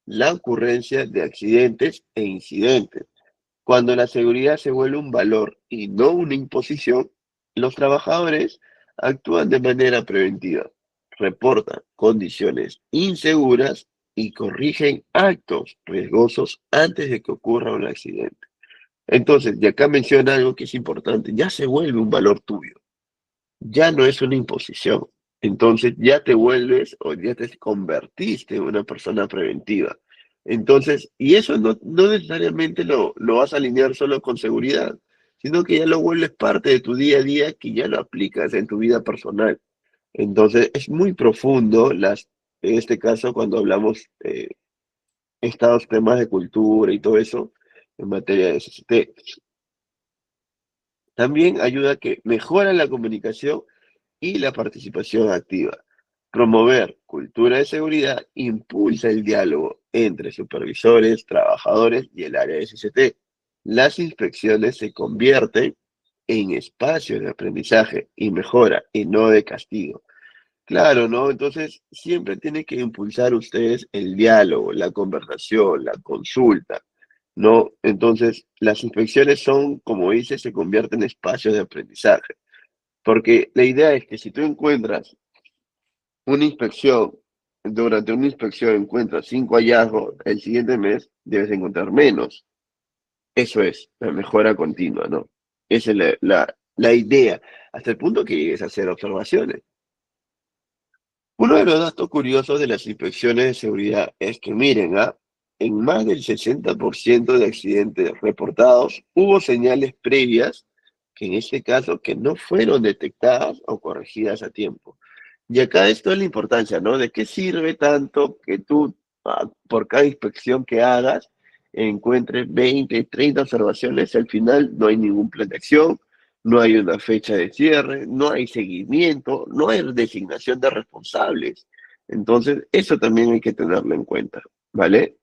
la ocurrencia de accidentes e incidentes. Cuando la seguridad se vuelve un valor y no una imposición, los trabajadores actúan de manera preventiva, reportan condiciones inseguras y corrigen actos riesgosos antes de que ocurra un accidente. Entonces, y acá menciona algo que es importante, ya se vuelve un valor tuyo, ya no es una imposición. Entonces ya te vuelves o ya te convertiste en una persona preventiva. Entonces, y eso no necesariamente lo vas a alinear solo con seguridad, sino que ya lo vuelves parte de tu día a día, que ya lo aplicas en tu vida personal. Entonces, es muy profundo en este caso cuando hablamos estos temas de cultura y todo eso en materia de SST. También ayuda a que mejora la comunicación y la participación activa. Promover cultura de seguridad impulsa el diálogo entre supervisores, trabajadores y el área de SCT. Las inspecciones se convierten en espacios de aprendizaje y mejora y no de castigo. Claro, ¿no? Entonces, siempre tiene que impulsar ustedes el diálogo, la conversación, la consulta, ¿no? Entonces, las inspecciones son, como dice, se convierten en espacios de aprendizaje. Porque la idea es que si tú encuentras una inspección, durante una inspección encuentras 5 hallazgos, el siguiente mes debes encontrar menos. Eso es la mejora continua, ¿no? Esa es la idea, hasta el punto que llegues a hacer observaciones. Uno de los datos curiosos de las inspecciones de seguridad es que, miren, en más del 60% de accidentes reportados hubo señales previas, que en este caso que no fueron detectadas o corregidas a tiempo. Y acá esto es la importancia, ¿no? ¿De qué sirve tanto que tú, por cada inspección que hagas, encuentres 20, 30 observaciones y al final no hay ningún plan de acción, no hay una fecha de cierre, no hay seguimiento, no hay designación de responsables? Entonces, eso también hay que tenerlo en cuenta, ¿vale?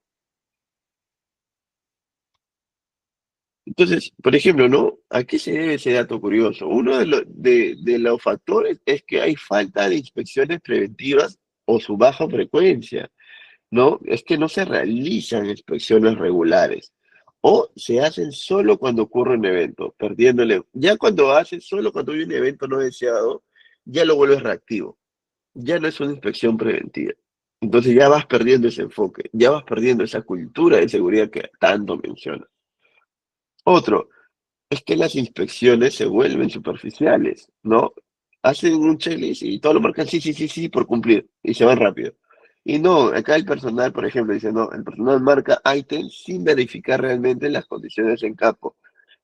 Entonces, por ejemplo, ¿no? ¿A qué se debe ese dato curioso? Uno de los factores es que hay falta de inspecciones preventivas o su baja frecuencia, ¿no? Es que no se realizan inspecciones regulares o se hacen solo cuando ocurre un evento, perdiéndole. Ya cuando haces solo cuando hay un evento no deseado, ya lo vuelves reactivo, ya no es una inspección preventiva. Entonces ya vas perdiendo ese enfoque, ya vas perdiendo esa cultura de seguridad que tanto mencionas. Otro, es que las inspecciones se vuelven superficiales, ¿no? Hacen un checklist y todo lo marcan sí, sí, sí, sí, por cumplir, y se van rápido. Y no, acá el personal, por ejemplo, dice, no, el personal marca ítems sin verificar realmente las condiciones en campo,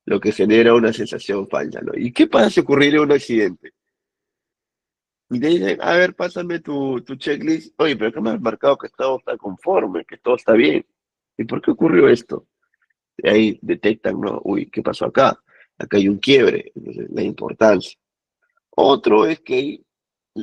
lo que genera una sensación falsa, ¿no? ¿Y qué pasa si ocurriera un accidente? Y te dicen, a ver, pásame tu checklist. Oye, pero acá me has marcado que todo está conforme, que todo está bien. ¿Y por qué ocurrió esto? Y ahí detectan, ¿no? Uy, ¿qué pasó acá? Acá hay un quiebre, entonces la importancia. Otro es que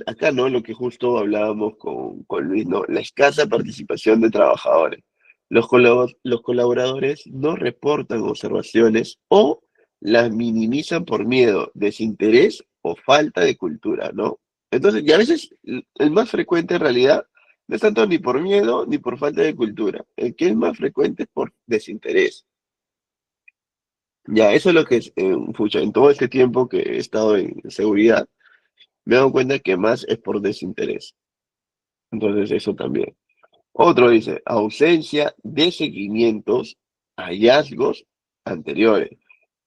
acá, ¿no? Lo que justo hablábamos con Luis, ¿no? La escasa participación de trabajadores. Los colaboradores no reportan observaciones o las minimizan por miedo, desinterés o falta de cultura, ¿no? Entonces, y a veces el más frecuente en realidad no es tanto ni por miedo ni por falta de cultura. El que es más frecuente es por desinterés. Ya, eso es lo que es, pucha, en todo este tiempo que he estado en seguridad, me he dado cuenta que más es por desinterés. Entonces, eso también. Otro dice, ausencia de seguimientos, hallazgos anteriores.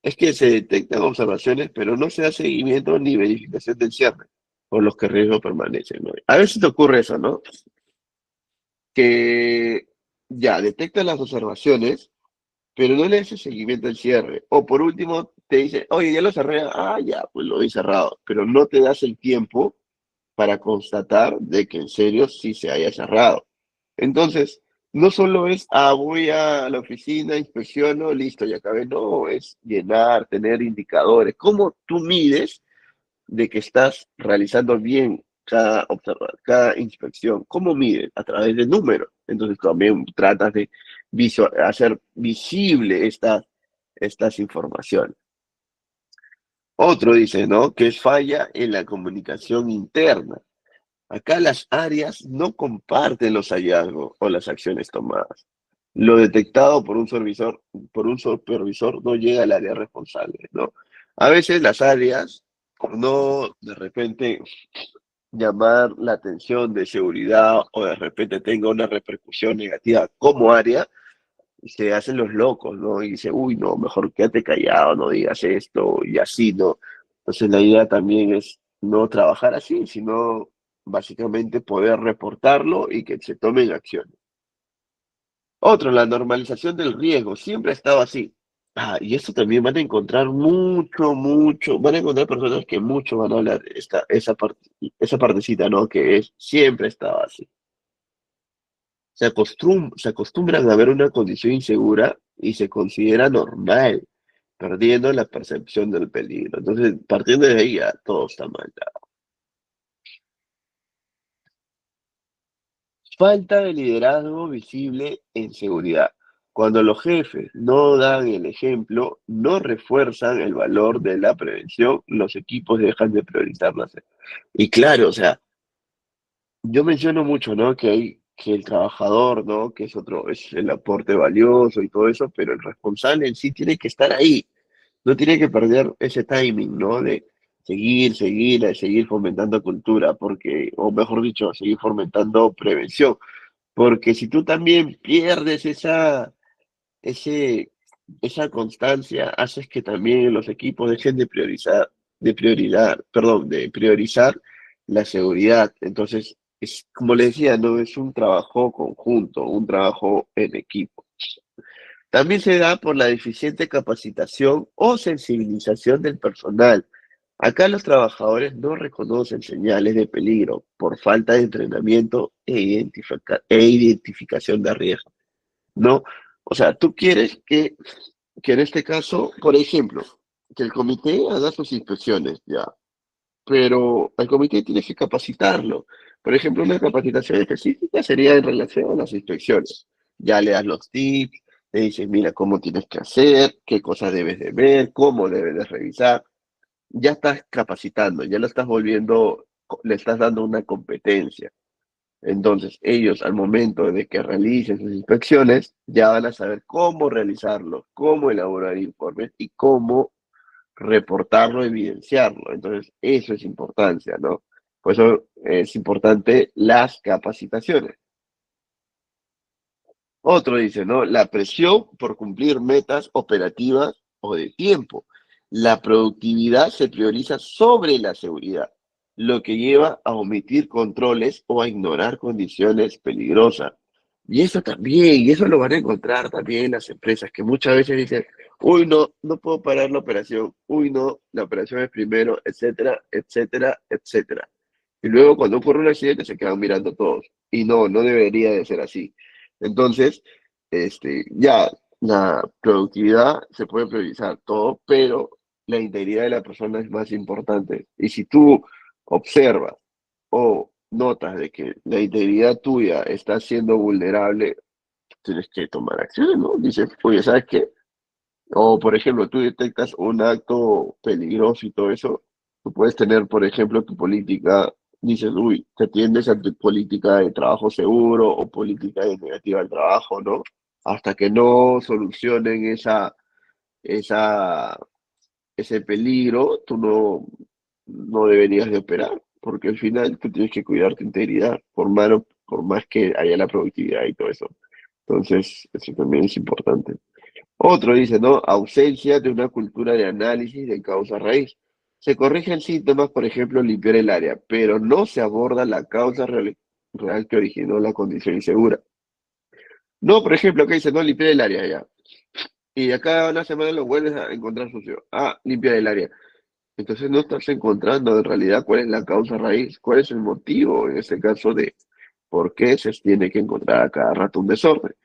Es que se detectan observaciones, pero no se da seguimiento ni verificación del cierre, por los que riesgo permanecen, ¿no? A veces te ocurre eso, ¿no? Que ya detectan las observaciones, pero no le hace seguimiento al cierre. O por último, te dice, oye, ya lo cerré. Ah, ya, pues lo he cerrado. Pero no te das el tiempo para constatar de que en serio sí se haya cerrado. Entonces, no solo es, voy a la oficina, inspecciono, listo, ya acabé. No, es llenar, tener indicadores. ¿Cómo tú mides de que estás realizando bien cada inspección? ¿Cómo mides? A través de números. Entonces también tratas de hacer visible estas informaciones. Otro dice, ¿no? Que es falla en la comunicación interna. Acá las áreas no comparten los hallazgos o las acciones tomadas. Lo detectado por un supervisor no llega al área responsable, ¿no? A veces las áreas, por no de repente llamar la atención de seguridad o de repente tenga una repercusión negativa como área, se hacen los locos, ¿no? Y dice, uy, no, mejor quédate callado, no digas esto y así, ¿no? Entonces la idea también es no trabajar así, sino básicamente poder reportarlo y que se tomen acciones. Otro, la normalización del riesgo, siempre ha estado así. Y esto también van a encontrar mucho, van a encontrar personas que mucho van a hablar esa partecita, ¿no? Que es, siempre ha estado así. Se acostumbran a ver una condición insegura y se considera normal, perdiendo la percepción del peligro. Entonces, partiendo de ahí, ya todo está mal. Ya. Falta de liderazgo visible en seguridad. Cuando los jefes no dan el ejemplo, no refuerzan el valor de la prevención, los equipos dejan de priorizarla. Y claro, o sea, yo menciono mucho, ¿no? Que el trabajador, ¿no? Que es otro, es el aporte valioso y todo eso, pero el responsable en sí tiene que estar ahí, no tiene que perder ese timing, ¿no? De seguir fomentando cultura, porque, o mejor dicho, seguir fomentando prevención, porque si tú también pierdes ese, esa constancia, haces que también los equipos dejen de priorizar la seguridad. Entonces, es, como le decía, no es un trabajo conjunto, un trabajo en equipo. También se da por la deficiente capacitación o sensibilización del personal. Acá los trabajadores no reconocen señales de peligro por falta de entrenamiento e identificación de riesgo, ¿no? O sea, tú quieres que en este caso, por ejemplo, que el comité haga sus inspecciones, ya, pero al comité tienes que capacitarlo. Por ejemplo, una capacitación específica sería en relación a las inspecciones. Ya le das los tips, le dices, mira cómo tienes que hacer, qué cosas debes de ver, cómo debes de revisar. Ya estás capacitando, ya lo estás volviendo, le estás dando una competencia. Entonces, ellos al momento de que realicen sus inspecciones, ya van a saber cómo realizarlo, cómo elaborar informes y cómo reportarlo, evidenciarlo. Entonces, eso es importancia, ¿no? Por eso es importante las capacitaciones. Otro dice, ¿no? La presión por cumplir metas operativas o de tiempo. La productividad se prioriza sobre la seguridad, lo que lleva a omitir controles o a ignorar condiciones peligrosas. Y eso también, y eso lo van a encontrar también en las empresas, que muchas veces dicen, uy, no, no puedo parar la operación, uy, no, la operación es primero, etcétera, etcétera, etcétera. Y luego cuando ocurre un accidente se quedan mirando todos. Y no, no debería de ser así. Entonces, ya, la productividad se puede priorizar todo, pero la integridad de la persona es más importante. Y si tú observas o notas de que la integridad tuya está siendo vulnerable, tienes que tomar acciones, ¿no? Dices, oye, ¿sabes qué? O, por ejemplo, tú detectas un acto peligroso y todo eso, tú puedes tener, por ejemplo, tu política, dices, uy, te atiendes a tu política de trabajo seguro o política de negativa al trabajo, ¿no? Hasta que no solucionen esa, ese peligro, tú no deberías de operar, porque al final tú tienes que cuidar tu integridad, por más que haya la productividad y todo eso. Entonces, eso también es importante. Otro dice, ¿no? Ausencia de una cultura de análisis de causa raíz. Se corrigen síntomas, por ejemplo, limpiar el área, pero no se aborda la causa real que originó la condición insegura. No, por ejemplo, acá dice, no, limpiar el área ya. Y de acá a una semana lo vuelves a encontrar sucio. Limpiar el área. Entonces no estás encontrando en realidad cuál es la causa raíz, cuál es el motivo, en este caso, porque se tiene que encontrar a cada rato un desorden.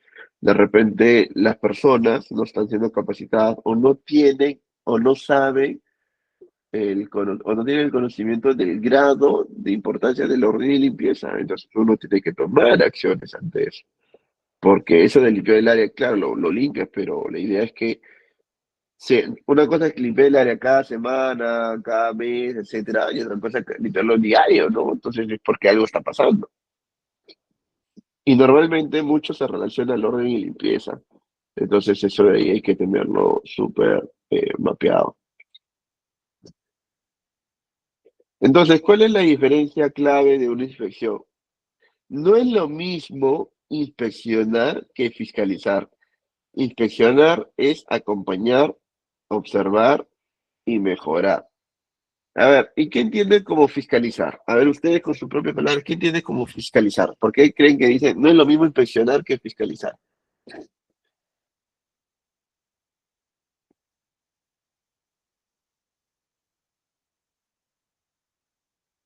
De repente las personas no están siendo capacitadas o no tienen o no saben o no tienen el conocimiento del grado de importancia del orden y limpieza. Entonces uno tiene que tomar acciones ante eso. Porque eso de limpiar el área, claro, lo limpias, pero la idea es que sí, una cosa es limpiar el área cada semana, cada mes, etcétera, y otra cosa es limpiarlo diario, ¿no? Entonces es porque algo está pasando. Y normalmente mucho se relaciona al orden y limpieza. Entonces eso de ahí hay que tenerlo súper mapeado. Entonces, ¿cuál es la diferencia clave de una inspección? No es lo mismo inspeccionar que fiscalizar. Inspeccionar es acompañar, observar y mejorar. A ver, ¿y qué entienden como fiscalizar? A ver, ustedes con sus propias palabras, ¿qué entienden como fiscalizar? ¿Por qué creen que dicen no es lo mismo inspeccionar que fiscalizar?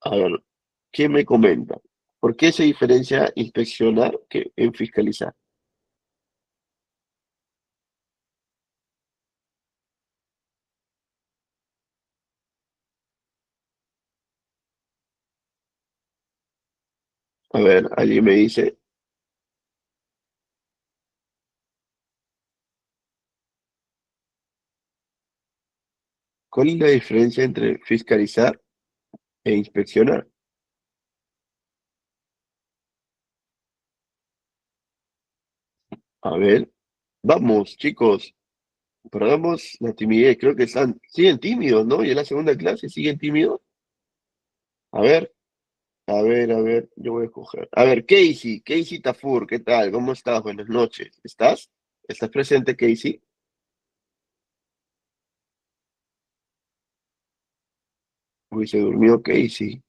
A ver, ¿quién me comenta? ¿Por qué se diferencia inspeccionar que en fiscalizar? A ver, alguien me dice, ¿cuál es la diferencia entre fiscalizar e inspeccionar? A ver, vamos, chicos, perdamos la timidez. Creo que siguen tímidos, ¿no? Y en la segunda clase siguen tímidos. A ver, a ver, yo voy a escoger. A ver, Casey Tafur, ¿qué tal? ¿Cómo estás? Buenas noches. ¿Estás? ¿Estás presente, Casey? Uy, se durmió Casey.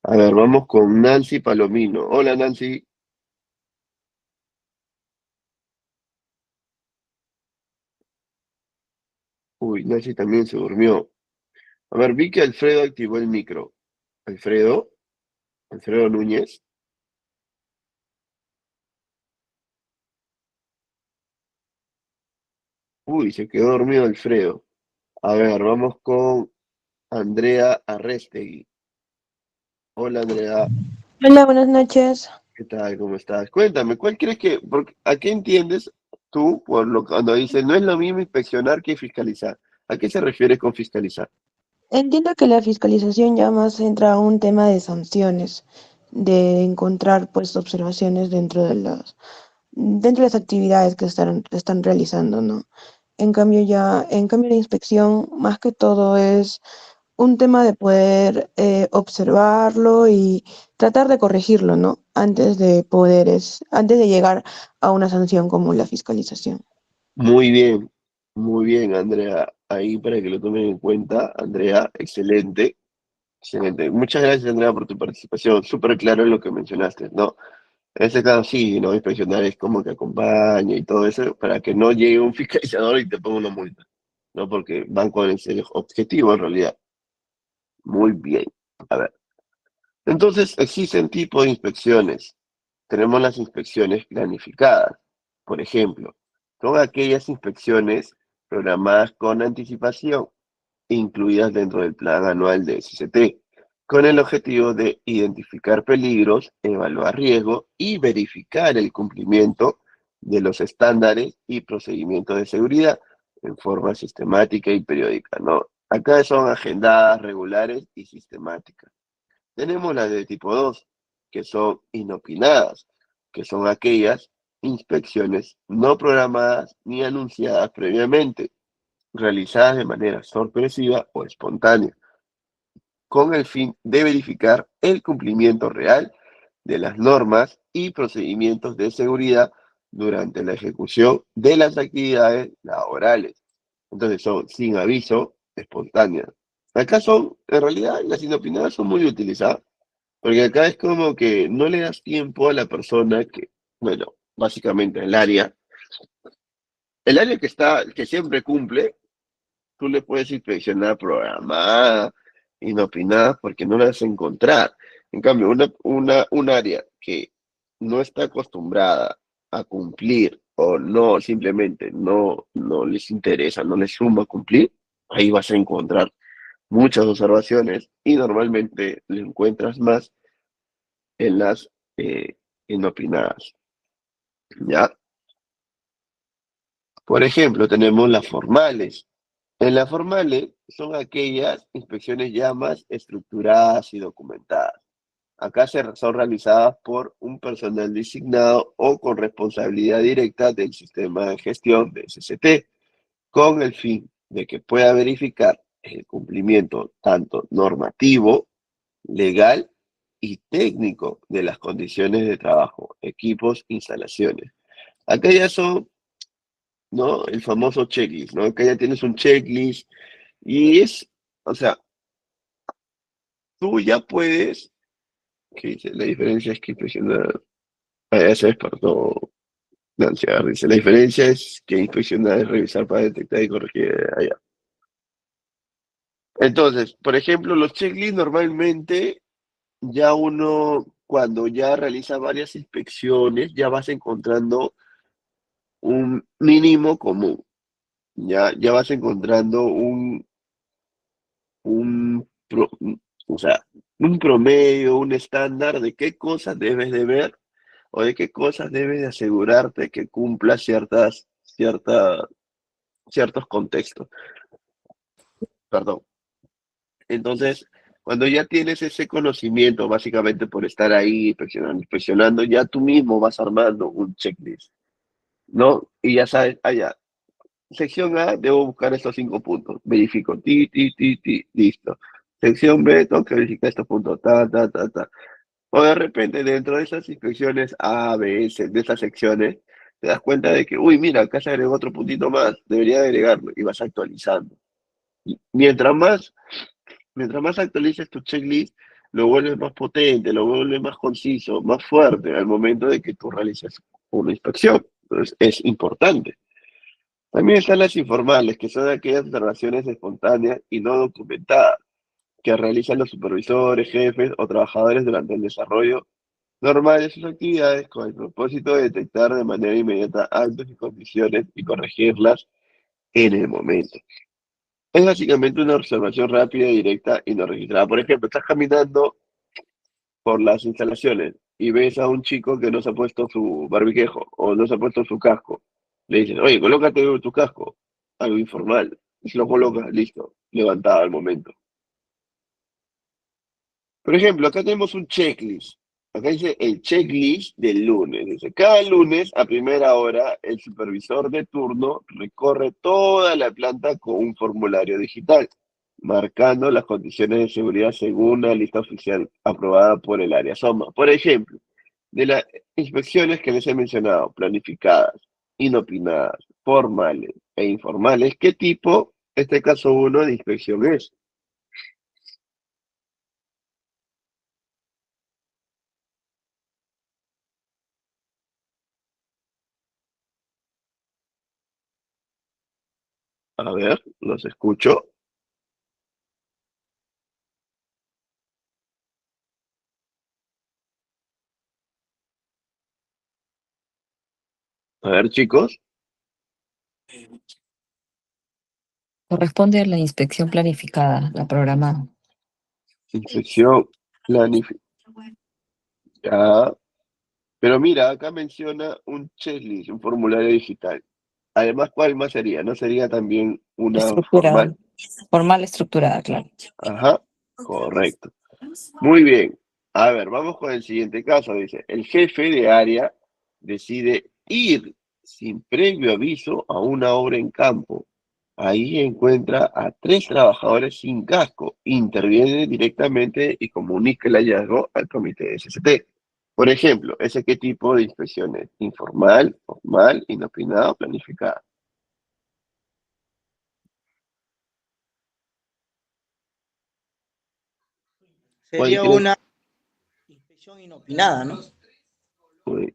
A ver, vamos con Nancy Palomino. Hola, Nancy. Uy, Nancy también se durmió. A ver, vi que Alfredo activó el micro. Alfredo, Alfredo Núñez. Uy, se quedó dormido Alfredo. A ver, vamos con Andrea Arrestegui. Hola, Andrea. Hola, buenas noches. ¿Qué tal? ¿Cómo estás? Cuéntame, ¿cuál crees a qué entiendes tú cuando dices no es lo mismo inspeccionar que fiscalizar? ¿A qué se refiere con fiscalizar? Entiendo que la fiscalización ya más entra a un tema de sanciones, de encontrar pues observaciones dentro de las actividades que están realizando, ¿no? En cambio la inspección más que todo es un tema de poder observarlo y tratar de corregirlo, ¿no? Antes de llegar a una sanción como la fiscalización. Muy bien, Andrea. Ahí para que lo tomen en cuenta, Andrea, excelente, excelente. Muchas gracias, Andrea, por tu participación. Súper claro en lo que mencionaste, ¿no? En este caso sí, ¿no? Inspeccionar es como que acompaña y todo eso para que no llegue un fiscalizador y te ponga una multa, ¿no? Porque van con ese objetivo en realidad. Muy bien. A ver. Entonces, existen tipos de inspecciones. Tenemos las inspecciones planificadas. Por ejemplo, son aquellas inspecciones programadas con anticipación, incluidas dentro del plan anual de SCT, con el objetivo de identificar peligros, evaluar riesgos y verificar el cumplimiento de los estándares y procedimientos de seguridad en forma sistemática y periódica, ¿no? Acá son agendadas, regulares y sistemáticas. Tenemos las de tipo 2, que son inopinadas, que son aquellas inspecciones no programadas ni anunciadas previamente, realizadas de manera sorpresiva o espontánea, con el fin de verificar el cumplimiento real de las normas y procedimientos de seguridad durante la ejecución de las actividades laborales. Entonces son sin aviso, espontáneas. Acá son, en realidad, las inopinadas son muy utilizadas porque acá es como que no le das tiempo a la persona que, bueno, básicamente el área que siempre cumple, tú le puedes inspeccionar programada, inopinada, porque no la vas a encontrar. En cambio, un área que no está acostumbrada a cumplir o no, simplemente no les interesa, no les suma cumplir, ahí vas a encontrar muchas observaciones y normalmente le encuentras más en las inopinadas, ¿ya? Por ejemplo, tenemos las formales. En las formales son aquellas inspecciones ya más estructuradas y documentadas. Acá son realizadas por un personal designado o con responsabilidad directa del sistema de gestión de SCT, con el fin de que pueda verificar el cumplimiento tanto normativo, legal y técnico de las condiciones de trabajo, equipos, instalaciones. Acá ya son, ¿no? El famoso checklist, ¿no? Acá ya tienes un checklist y es, o sea, tú ya puedes, ¿qué dice? La diferencia es que inspeccionar, ese es perdón, Nancy Agarra dice, la diferencia es que inspeccionar es revisar para detectar y corregir allá. Entonces, por ejemplo, los checklists normalmente ya uno, cuando ya realiza varias inspecciones, ya vas encontrando un mínimo común, ya vas encontrando un o sea, un promedio, un estándar de qué cosas debes de ver o de qué cosas debes de asegurarte que cumpla ciertos contextos. Perdón. Entonces, cuando ya tienes ese conocimiento, básicamente por estar ahí inspeccionando, ya tú mismo vas armando un checklist, ¿no? Y ya sabes, ya, sección A, debo buscar estos 5 puntos. Verifico, listo. Sección B, tengo que verificar estos puntos, ta. O de repente, dentro de esas inspecciones A, B, S, de esas secciones, te das cuenta de que, uy, mira, acá se agregó otro puntito más, debería agregarlo, y vas actualizando. Y mientras más actualices tu checklist, lo vuelves más potente, lo vuelves más conciso, más fuerte al momento de que tú realices una inspección. Entonces, es importante. También están las informales, que son aquellas observaciones espontáneas y no documentadas que realizan los supervisores, jefes o trabajadores durante el desarrollo normal de sus actividades con el propósito de detectar de manera inmediata actos y condiciones y corregirlas en el momento. Es básicamente una observación rápida, directa y no registrada. Por ejemplo, estás caminando por las instalaciones y ves a un chico que no se ha puesto su barbiquejo o no se ha puesto su casco. Le dices, oye, colócate tu casco. Algo informal. Y se lo colocas, listo, levantado al momento. Por ejemplo, acá tenemos un checklist. Acá dice el checklist del lunes. Dice, cada lunes a primera hora, el supervisor de turno recorre toda la planta con un formulario digital, marcando las condiciones de seguridad según la lista oficial aprobada por el área SOMA. Por ejemplo, de las inspecciones que les he mencionado, planificadas, inopinadas, formales e informales, ¿qué tipo, este caso uno, de inspección es? A ver, los escucho. A ver, chicos, Corresponde a la inspección planificada, la programada. inspección planificada. Pero mira, acá menciona un checklist, un formulario digital. Además, ¿cuál más sería? ¿No sería también una Estructurada, formal? formal estructurada, claro. Ajá, correcto. Muy bien. A ver, vamos con el siguiente caso. Dice, el jefe de área decide ir sin previo aviso a una obra en campo. Ahí encuentra a 3 trabajadores sin casco. Interviene directamente y comunica el hallazgo al comité de SST. Por ejemplo, ¿ese qué tipo de inspección es? ¿Informal, formal, inopinada o planificada? ¿Cuál Sería crees? una inspección inopinada, ¿no? Uy,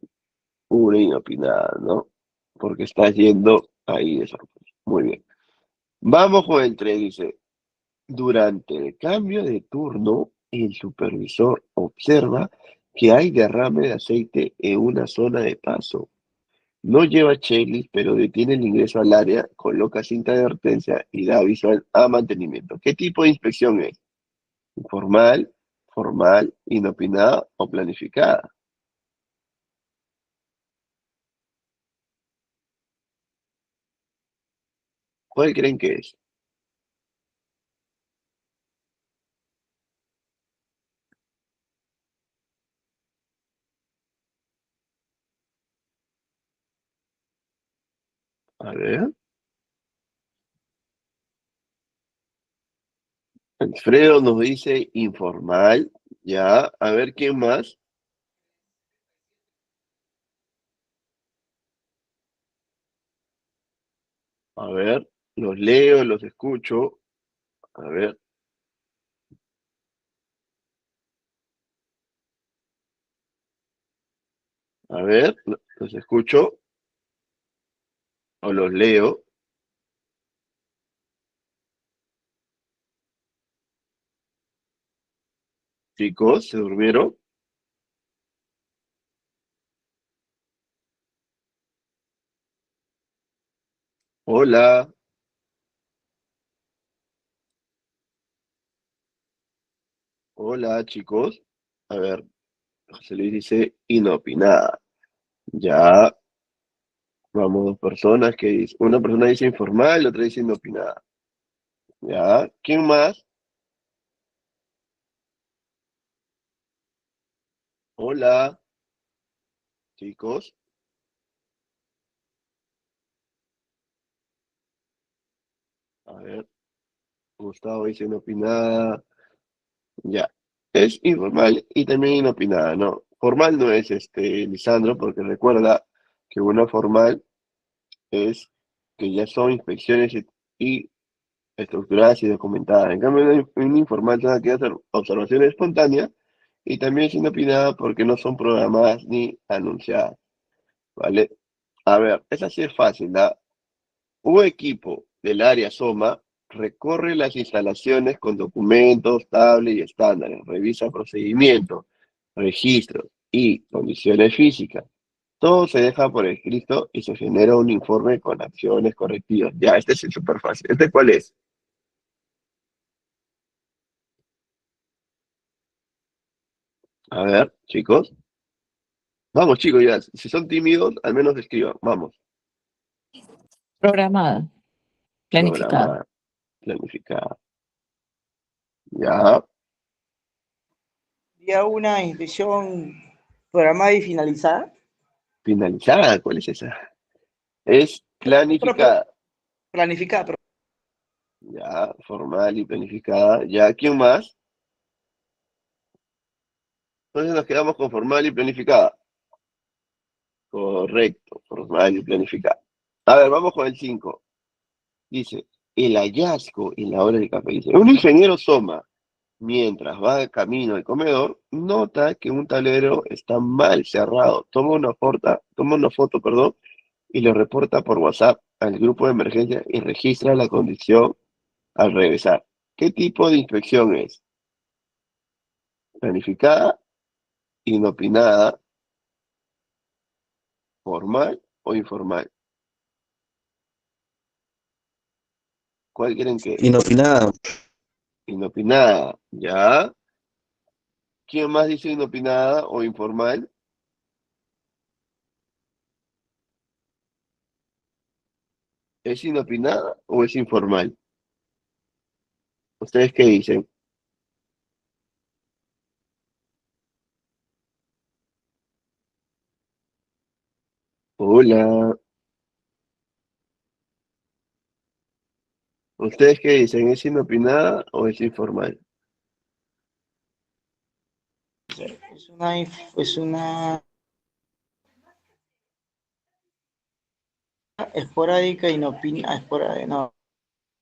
una inopinada, ¿no? Porque estás yendo ahí de sorpresa. Muy bien. Vamos con el 3, dice. Durante el cambio de turno, el supervisor observa que hay derrame de aceite en una zona de paso. No lleva checklist, pero detiene el ingreso al área, coloca cinta de advertencia y da aviso a mantenimiento. ¿Qué tipo de inspección es? ¿Informal, formal, inopinada o planificada? ¿Cuál creen que es? A ver. Alfredo nos dice informal. Ya, a ver quién más. A ver, los leo, los escucho. A ver, los escucho o los leo. Chicos, ¿se durmieron? Hola, hola, chicos. A ver, José Luis dice inopinada. Ya, vamos, dos personas que dicen, una persona dice informal, la otra dice inopinada. Ya, ¿quién más? Hola, chicos. A ver, Gustavo dice inopinada. Ya, es informal y también inopinada, ¿no? Formal no es Lisandro, porque recuerda que una formal es que ya son inspecciones y estructuradas y documentadas. En cambio, una informal tiene que hacer observaciones espontáneas y también es inopinada porque no son programadas ni anunciadas, ¿vale? A ver, esa sí es fácil, ¿no? Un equipo del área SOMA recorre las instalaciones con documentos, tablets y estándares, revisa procedimientos, registros y condiciones físicas. Todo se deja por escrito y se genera un informe con acciones correctivas. Ya, este es súper fácil. ¿Este cuál es? A ver, chicos. Vamos, chicos, ya. Si son tímidos, al menos escriban. Vamos. Programada, planificada. Programada, planificada. Ya. Ya una inspección programada y finalizada. Finalizada, ¿cuál es esa? Es planificada. Planificada, pero Ya, formal y planificada. Ya, ¿quién más? Entonces nos quedamos con formal y planificada. Correcto, formal y planificada. A ver, vamos con el 5. Dice, el hallazgo en la hora del café. Dice, un ingeniero Soma, mientras va de camino al comedor, nota que un tablero está mal cerrado. Toma una foto, perdón, y lo reporta por WhatsApp al grupo de emergencia y registra la condición al regresar. ¿Qué tipo de inspección es? ¿Planificada, inopinada, formal o informal? ¿Cuál creen que es? Inopinada. Inopinada, ¿ya? ¿Quién más dice inopinada o informal? ¿Es inopinada o es informal? ¿Ustedes qué dicen? Hola. ¿Ustedes qué dicen? ¿Es inopinada o es informal? es una esporádica no,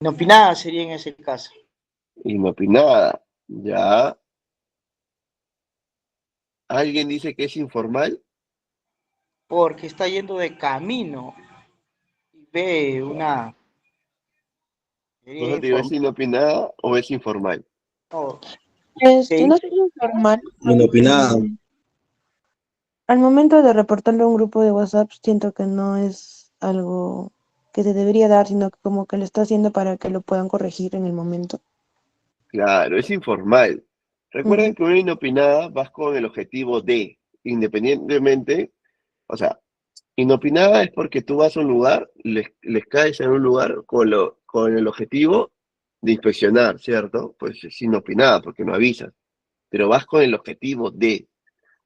inopinada sería en ese caso. Inopinada, ¿ya? ¿Alguien dice que es informal? Porque está yendo de camino y ve una sería Entonces digo, ¿es informal. inopinada o es informal? No, No sé informal. Inopinada. al momento de reportarlo a un grupo de WhatsApp, siento que no es algo que se debería dar, sino que como que lo está haciendo para que lo puedan corregir en el momento. Claro, es informal. Recuerden Ujú. que una inopinada vas con el objetivo de, independientemente, o sea, inopinada es porque tú vas a un lugar, les caes en un lugar con el objetivo de inspeccionar, ¿cierto? Pues es inopinada porque no avisas, pero vas con el objetivo de.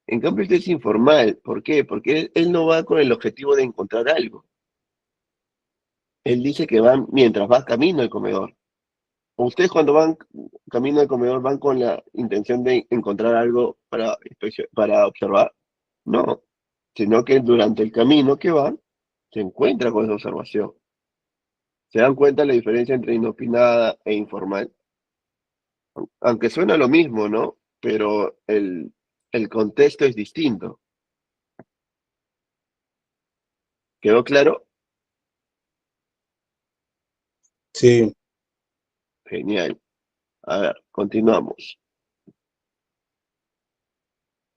En cambio, este es informal. ¿Por qué? Porque él no va con el objetivo de encontrar algo. Él dice que va mientras va camino al comedor. ¿O ustedes cuando van camino al comedor van con la intención de encontrar algo para observar? No, sino que durante el camino que van, se encuentra con esa observación. ¿Se dan cuenta la diferencia entre inopinada e informal? Aunque suena lo mismo, ¿no? Pero el contexto es distinto. ¿Quedó claro? Sí, Genial. A ver, continuamos.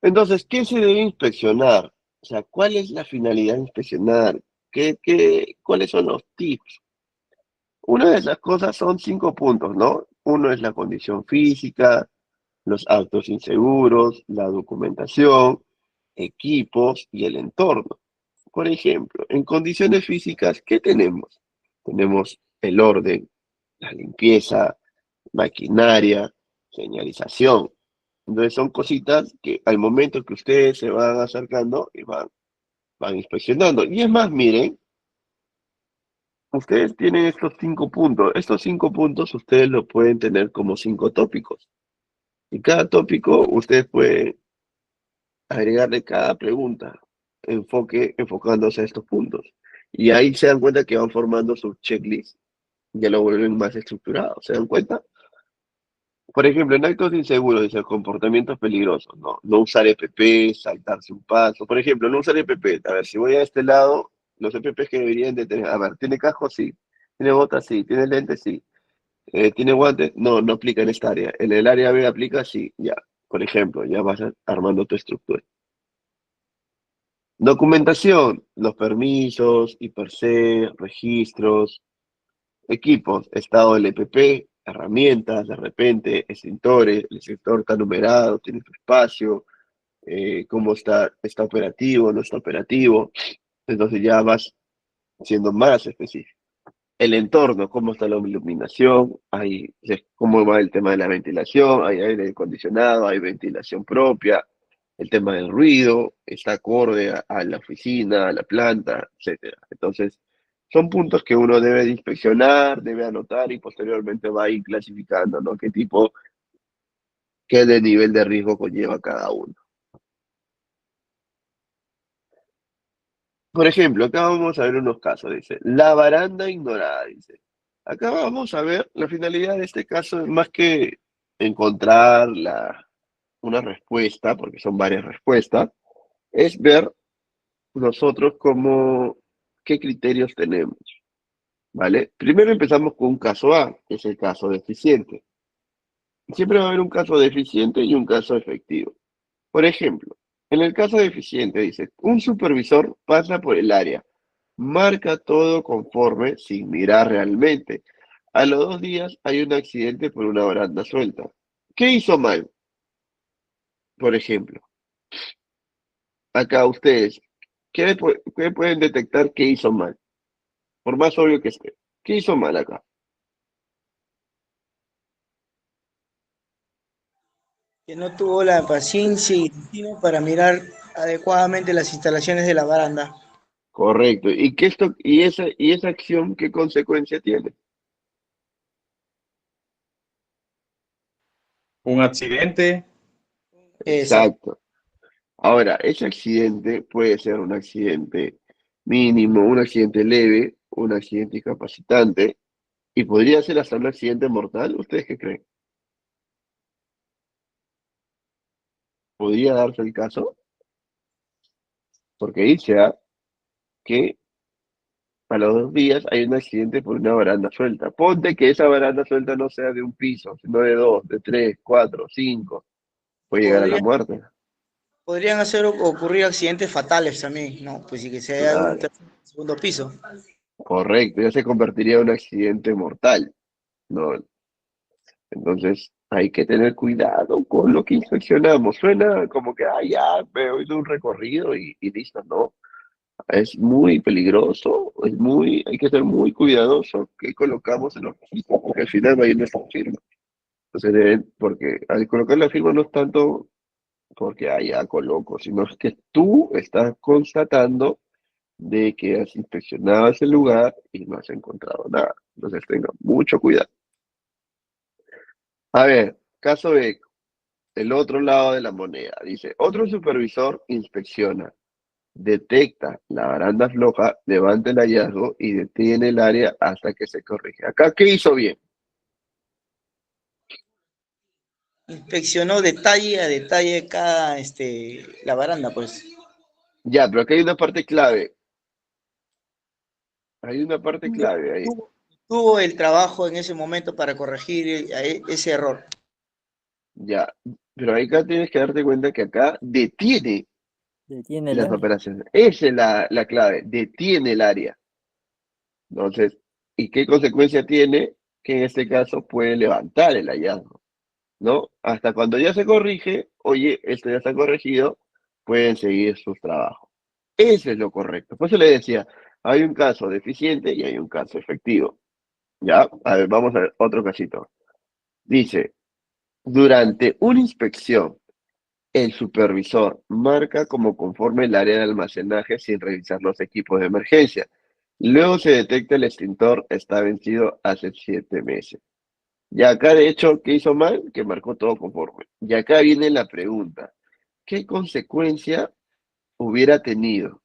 Entonces, ¿qué se debe inspeccionar? O sea, ¿cuál es la finalidad de inspeccionar? ¿Cuáles son los tips? Una de esas cosas son 5 puntos, ¿no? Uno es la condición física, los autos inseguros, la documentación, equipos y el entorno. Por ejemplo, en condiciones físicas, ¿qué tenemos? Tenemos el orden, la limpieza, maquinaria, señalización. Entonces son cositas que al momento que ustedes se van acercando y van inspeccionando. Y es más, miren, ustedes tienen estos 5 puntos. Estos 5 puntos ustedes lo pueden tener como 5 tópicos. Y cada tópico ustedes pueden agregarle cada pregunta, enfocándose a estos puntos. Y ahí se dan cuenta que van formando su checklist, ya lo vuelven más estructurado. ¿Se dan cuenta? Por ejemplo, en actos inseguros, dice comportamientos peligrosos, ¿no? No usar EPP, saltarse un paso. Por ejemplo, no usar EPP. A ver, si voy a este lado, los EPPs que deberían de tener. A ver, ¿tiene casco? Sí. ¿Tiene botas? Sí. ¿Tiene lentes? Sí. ¿Tiene guantes? No, no aplica en esta área. En el área B aplica, sí. Ya. Por ejemplo, ya vas armando tu estructura. Documentación, los permisos, IPRC, registros, equipos, estado del EPP, herramientas, de repente, extintores, el sector está numerado, tiene su espacio, cómo está operativo, no está operativo. Entonces ya vas siendo más específico. El entorno, cómo está la iluminación, cómo va el tema de la ventilación, hay aire acondicionado, hay ventilación propia, el tema del ruido, está acorde a la oficina, a la planta, etcétera. Entonces, son puntos que uno debe de inspeccionar, debe anotar y posteriormente va a ir clasificando, ¿no? Qué de nivel de riesgo conlleva cada uno. Por ejemplo, acá vamos a ver unos casos, dice, la baranda ignorada, dice. Acá vamos a ver, la finalidad de este caso es más que encontrar una respuesta, porque son varias respuestas, es ver nosotros qué criterios tenemos, ¿vale? Primero empezamos con un caso A, que es el caso deficiente. Siempre va a haber un caso deficiente y un caso efectivo. Por ejemplo, en el caso deficiente dice, un supervisor pasa por el área, marca todo conforme sin mirar realmente. A los 2 días hay un accidente por una baranda suelta. ¿Qué hizo mal? Por ejemplo, acá ustedes, ¿qué pueden detectar que hizo mal? Por más obvio que esté. ¿Qué hizo mal acá? Que no tuvo la paciencia y el tino para mirar adecuadamente las instalaciones de la baranda. Correcto. ¿Y esa acción qué consecuencia tiene? Un accidente. Exacto. Exacto. Ahora, ese accidente puede ser un accidente mínimo, un accidente leve, un accidente incapacitante, y podría ser hasta un accidente mortal. ¿Ustedes qué creen? ¿Podría darse el caso? Porque dice que a los 2 días hay un accidente por una baranda suelta. Ponte que esa baranda suelta no sea de un piso, sino de dos, de tres, cuatro, cinco. Puede llegar a la Podría, muerte. Podrían hacer ocurrir accidentes fatales también, ¿no? Pues sí que sea un Claro, segundo piso. correcto, ya se convertiría en un accidente mortal, ¿no? Entonces, hay que tener cuidado con lo que inspeccionamos. Suena como que, ya, me voy de un recorrido y listo, ¿no? Es muy peligroso, hay que ser muy cuidadoso que colocamos en los registros, porque al final va a ir nuestra firma. Entonces, porque al colocar la firma no es tanto porque ya coloco, sino es que tú estás constatando de que has inspeccionado ese lugar y no has encontrado nada. Entonces, tenga mucho cuidado. A ver, caso de el otro lado de la moneda. Dice, otro supervisor inspecciona, detecta la baranda floja, levanta el hallazgo y detiene el área hasta que se corrige. Acá, ¿qué hizo bien? Inspeccionó detalle a detalle cada, la baranda, pues. Ya, pero aquí hay una parte clave. Hay una parte Tuvo, clave ahí. tuvo el trabajo en ese momento para corregir ese error. Ya, pero acá tienes que darte cuenta que acá detiene Detiene el las área. operaciones. Esa es la clave, detiene el área. Entonces, ¿y qué consecuencia tiene? Que en este caso puede levantar el hallazgo, ¿no? Hasta cuando ya se corrige, oye, esto ya está corregido, pueden seguir sus trabajos. Eso es lo correcto. Por eso le decía, hay un caso deficiente y hay un caso efectivo. ¿Ya? A ver, vamos a ver otro casito. Dice, durante una inspección, el supervisor marca como conforme el área de almacenaje sin revisar los equipos de emergencia. Luego se detecta el extintor está vencido hace 7 meses. Y acá, de hecho, ¿qué hizo mal? Que marcó todo conforme. Y acá viene la pregunta. ¿Qué consecuencia hubiera tenido?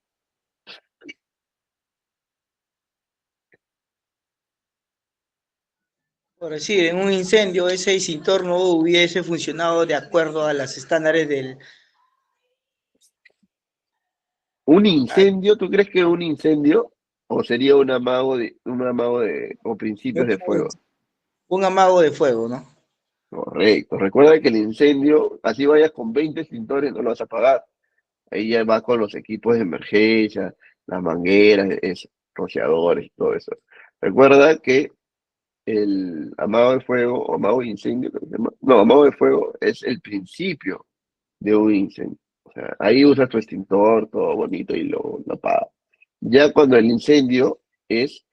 Por decir, en un incendio ese extintor no hubiese funcionado de acuerdo a los estándares del... ¿Un incendio? ¿Tú crees que un incendio o sería o principios de fuego? Un amago de fuego, ¿no? Correcto. Recuerda que el incendio, así vayas con 20 extintores, no lo vas a apagar. Ahí ya va con los equipos de emergencia, las mangueras, rociadores y todo eso. Recuerda que el amago de fuego o amago de incendio, creo que se llama. No, amago de fuego es el principio de un incendio. O sea, ahí usas tu extintor, todo bonito y lo apagas. Ya cuando el incendio es,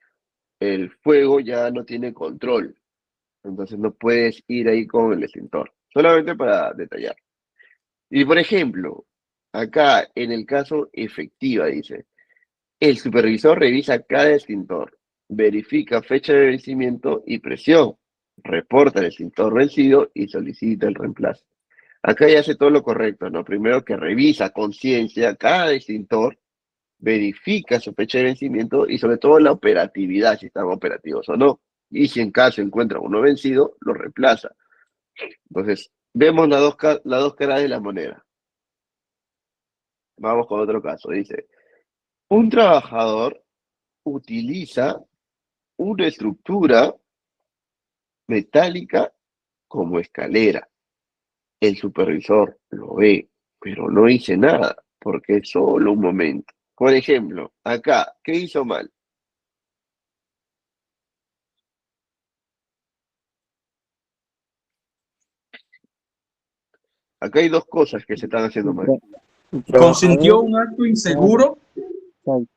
el fuego ya no tiene control. Entonces no puedes ir ahí con el extintor. Solamente para detallar. Y por ejemplo, acá en el caso efectiva dice, el supervisor revisa cada extintor, verifica fecha de vencimiento y presión, reporta el extintor vencido y solicita el reemplazo. Acá ya hace todo lo correcto, ¿no? Primero que revisa a conciencia cada extintor, verifica su fecha de vencimiento y sobre todo la operatividad, si están operativos o no. Y si en caso encuentra uno vencido, lo reemplaza. Entonces, vemos las dos caras de la moneda. Vamos con otro caso. Dice, un trabajador utiliza una estructura metálica como escalera. El supervisor lo ve, pero no dice nada, porque es solo un momento. Por ejemplo, acá, ¿qué hizo mal? Acá hay dos cosas que se están haciendo mal. El Consintió trabajador, un acto claro, inseguro exacto.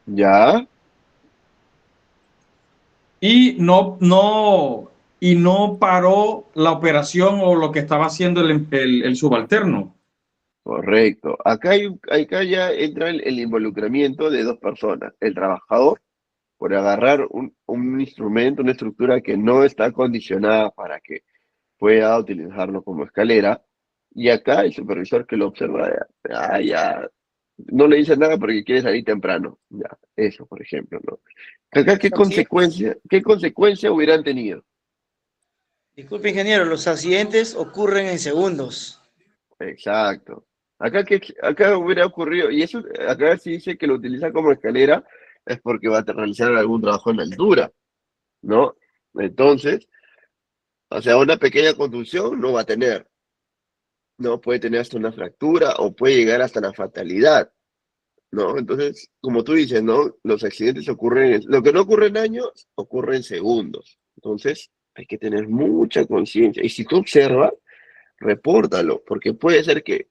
¿Ya? y no paró la operación o lo que estaba haciendo el subalterno. Correcto. Acá ya entra el involucramiento de dos personas. El trabajador, por agarrar un instrumento, una estructura que no está acondicionada para que pueda utilizarlo como escalera. Y acá el supervisor que lo observa, ya, no le dice nada porque quiere salir temprano. Ya, eso, por ejemplo, ¿no? Acá, qué consecuencia hubieran tenido? Disculpe, ingeniero, los accidentes ocurren en segundos. Exacto. Acá hubiera ocurrido, y eso acá sí dice que lo utiliza como escalera, es porque va a realizar algún trabajo en altura, ¿no? Entonces, o sea, una pequeña contusión no va a tener. ¿no? Puede tener hasta una fractura o puede llegar hasta la fatalidad, ¿no? Entonces, como tú dices, ¿no? Los accidentes ocurren, lo que no ocurre en años, ocurre en segundos. Entonces, hay que tener mucha conciencia. Y si tú observas, repórtalo, porque puede ser que,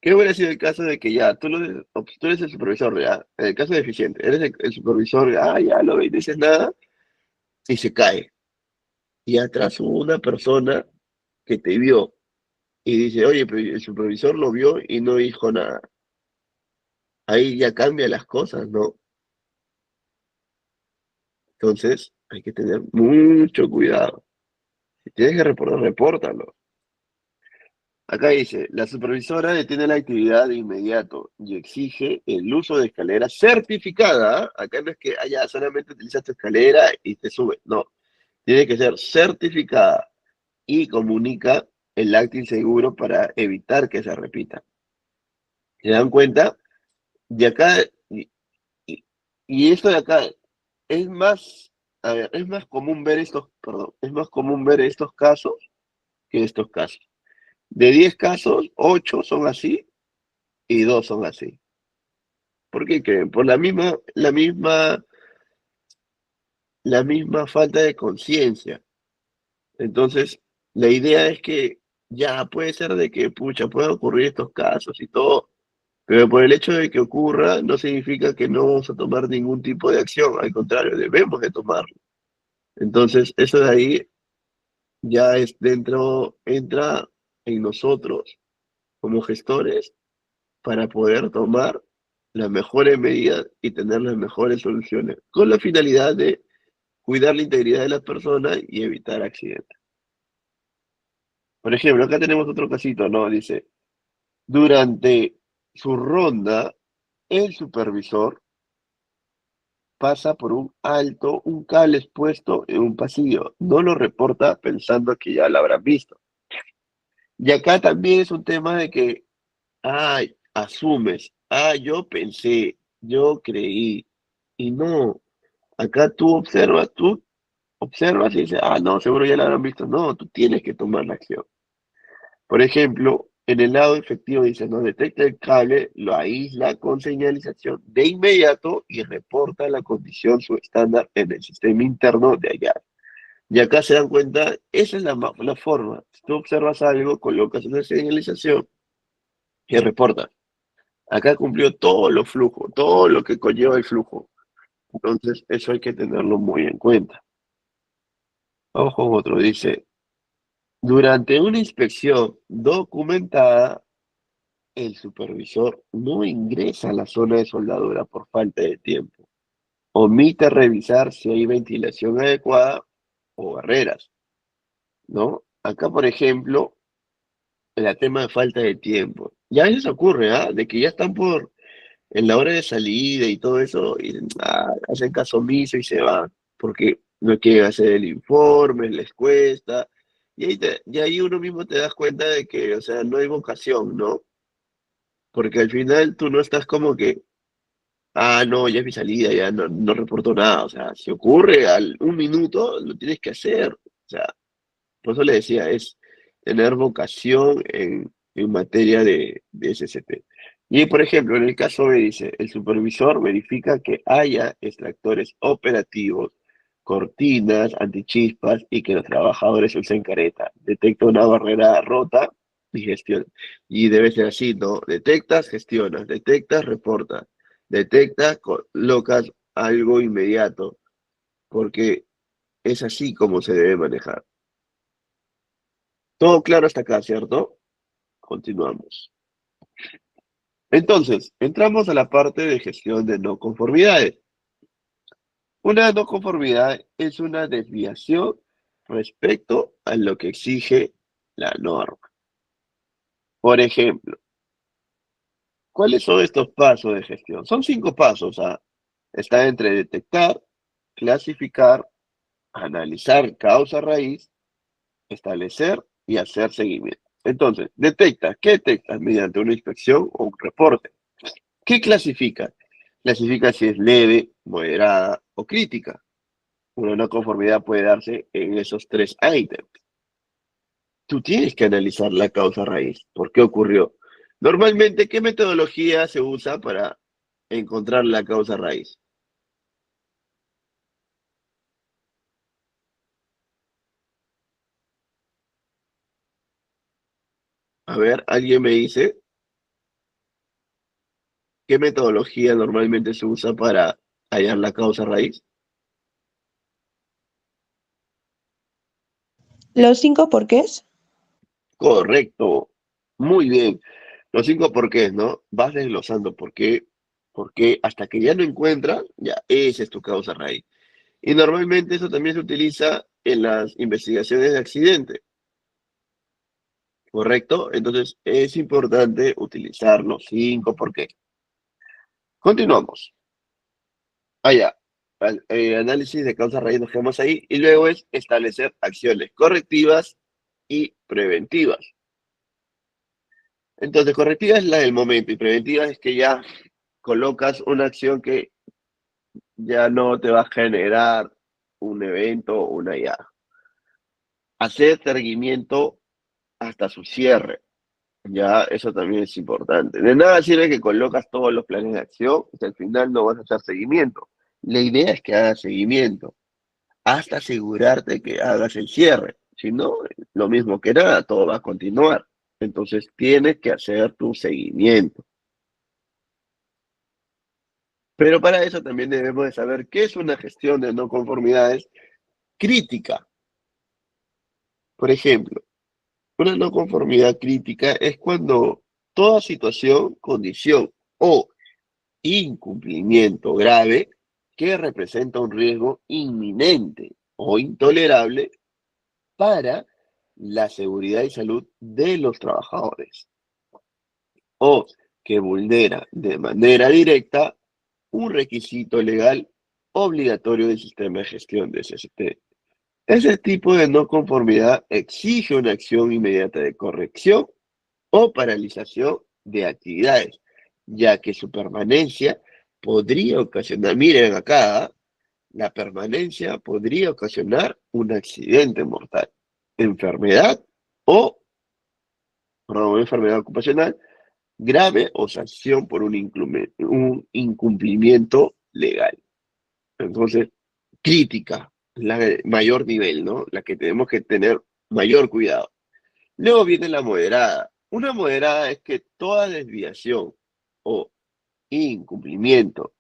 ¿qué hubiera sido el caso de que ya, tú eres el supervisor, ya, en el caso de deficiente, eres el supervisor, ya lo ves, dices nada, y se cae. Y atrás hubo una persona que te vio y dice, oye, pero el supervisor lo vio y no dijo nada. Ahí ya cambia las cosas, ¿no? Entonces, hay que tener mucho cuidado. Si tienes que reportar, repórtalo. Acá dice, la supervisora detiene la actividad de inmediato y exige el uso de escalera certificada. Acá no es que haya solamente utilizas tu escalera y te sube. No, tiene que ser certificada y comunica el acto inseguro para evitar que se repita. ¿Se dan cuenta? De acá, y, y esto de acá es más, a ver, es más común ver estos, perdón, es más común ver estos casos que estos casos. De 10 casos, 8 son así y 2 son así. ¿Por qué creen? Por la misma falta de conciencia. Entonces, la idea es que ya puede ser de que, pucha, pueden ocurrir estos casos y todo, pero por el hecho de que ocurra, no significa que no vamos a tomar ningún tipo de acción. Al contrario, debemos de tomarlo. Entonces, eso de ahí ya es entra en nosotros como gestores para poder tomar las mejores medidas y tener las mejores soluciones, con la finalidad de cuidar la integridad de las personas y evitar accidentes. Por ejemplo, acá tenemos otro casito, ¿no? Dice, durante su ronda, el supervisor pasa por un cable expuesto en un pasillo. No lo reporta pensando que ya lo habrán visto. Y acá también es un tema de que, ay, asumes, yo pensé, yo creí, y no, acá tú observas y dices, no, seguro ya lo habrán visto. No, tú tienes que tomar la acción. Por ejemplo, en el lado efectivo dice, no detecta el cable, lo aísla con señalización de inmediato y reporta la condición subestándar en el sistema interno de allá. Y acá se dan cuenta, esa es la forma. Si tú observas algo, colocas una señalización y reportas. Acá cumplió todo lo flujo, todo lo que conlleva el flujo. Entonces, eso hay que tenerlo muy en cuenta. Ojo, otro dice, durante una inspección documentada, el supervisor no ingresa a la zona de soldadura por falta de tiempo. Omite revisar si hay ventilación adecuada o barreras, ¿no? Acá, por ejemplo, el tema de falta de tiempo. Ya a veces ocurre, de que ya están en la hora de salida y todo eso, y hacen caso omiso y se van, porque no quieren hacer el informe, les cuesta, y ahí uno mismo te das cuenta de que, o sea, no hay vocación, ¿no? Porque al final tú no estás como que, no, ya es mi salida, ya no reporto nada, o sea, si ocurre un minuto, lo tienes que hacer, o sea, por eso le decía, es tener vocación en materia de SCP. Y por ejemplo, en el caso B dice, el supervisor verifica que haya extractores operativos, cortinas, antichispas y que los trabajadores usen careta. Detecta una barrera rota y gestiona. Y debe ser así, ¿no? Detectas, gestionas, detectas, reportas, detectas, colocas algo inmediato, porque es así como se debe manejar. Todo claro hasta acá, ¿cierto? Continuamos. Entonces, entramos a la parte de gestión de no conformidades. Una no conformidad es una desviación respecto a lo que exige la norma. Por ejemplo, ¿cuáles son estos pasos de gestión? Son 5 pasos. Está entre detectar, clasificar, analizar causa raíz, establecer y hacer seguimiento. Entonces, detecta. ¿Qué detectas? Mediante una inspección o un reporte. ¿Qué clasifica? Clasifica si es leve, moderada o crítica. Una no conformidad puede darse en esos 3 ítems. tú tienes que analizar la causa raíz. ¿Por qué ocurrió? Normalmente, ¿qué metodología se usa para encontrar la causa raíz? A ver, ¿alguien me dice qué metodología normalmente se usa para hallar la causa raíz? ¿Los 5 porqués? Correcto. Muy bien. Los 5 porqués, ¿no? Vas desglosando por qué, hasta que ya no encuentras, ya, esa es tu causa raíz. Y normalmente eso también se utiliza en las investigaciones de accidente, ¿correcto? Entonces es importante utilizar los 5 porqués. Continuamos. Allá. Análisis de causa raíz nos quedamos ahí. Y luego es establecer acciones correctivas y preventivas. Entonces, correctiva es la del momento y preventiva es que ya colocas una acción que ya no te va a generar un evento o una ya. Hacer seguimiento hasta su cierre. Ya, eso también es importante. De nada sirve que colocas todos los planes de acción y al final no vas a hacer seguimiento. La idea es que hagas seguimiento hasta asegurarte que hagas el cierre. Si no, lo mismo que nada, todo va a continuar. Entonces tienes que hacer tu seguimiento. Pero para eso también debemos de saber qué es una gestión de no conformidades crítica. Por ejemplo, una no conformidad crítica es cuando toda situación, condición o incumplimiento grave que representa un riesgo inminente o intolerable para la seguridad y salud de los trabajadores o que vulnera de manera directa un requisito legal obligatorio del sistema de gestión de SST. Ese tipo de no conformidad exige una acción inmediata de corrección o paralización de actividades, ya que su permanencia podría ocasionar, miren acá, la permanencia podría ocasionar un accidente mortal, enfermedad o, perdón, enfermedad ocupacional grave o sanción por un incumplimiento legal. Entonces, crítica, la de mayor nivel, ¿no? La que tenemos que tener mayor cuidado. Luego viene la moderada. Una moderada es que toda desviación o incumplimiento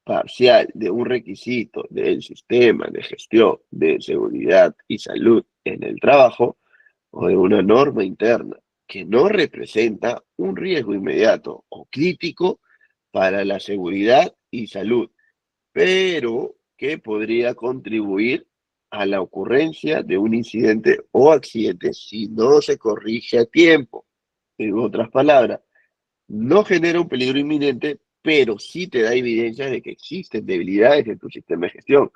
parcial de un requisito del sistema de gestión de seguridad y salud en el trabajo o de una norma interna que no representa un riesgo inmediato o crítico para la seguridad y salud, pero que podría contribuir a la ocurrencia de un incidente o accidente si no se corrige a tiempo. En otras palabras, no genera un peligro inminente, pero sí te da evidencia de que existen debilidades en tu sistema de gestión.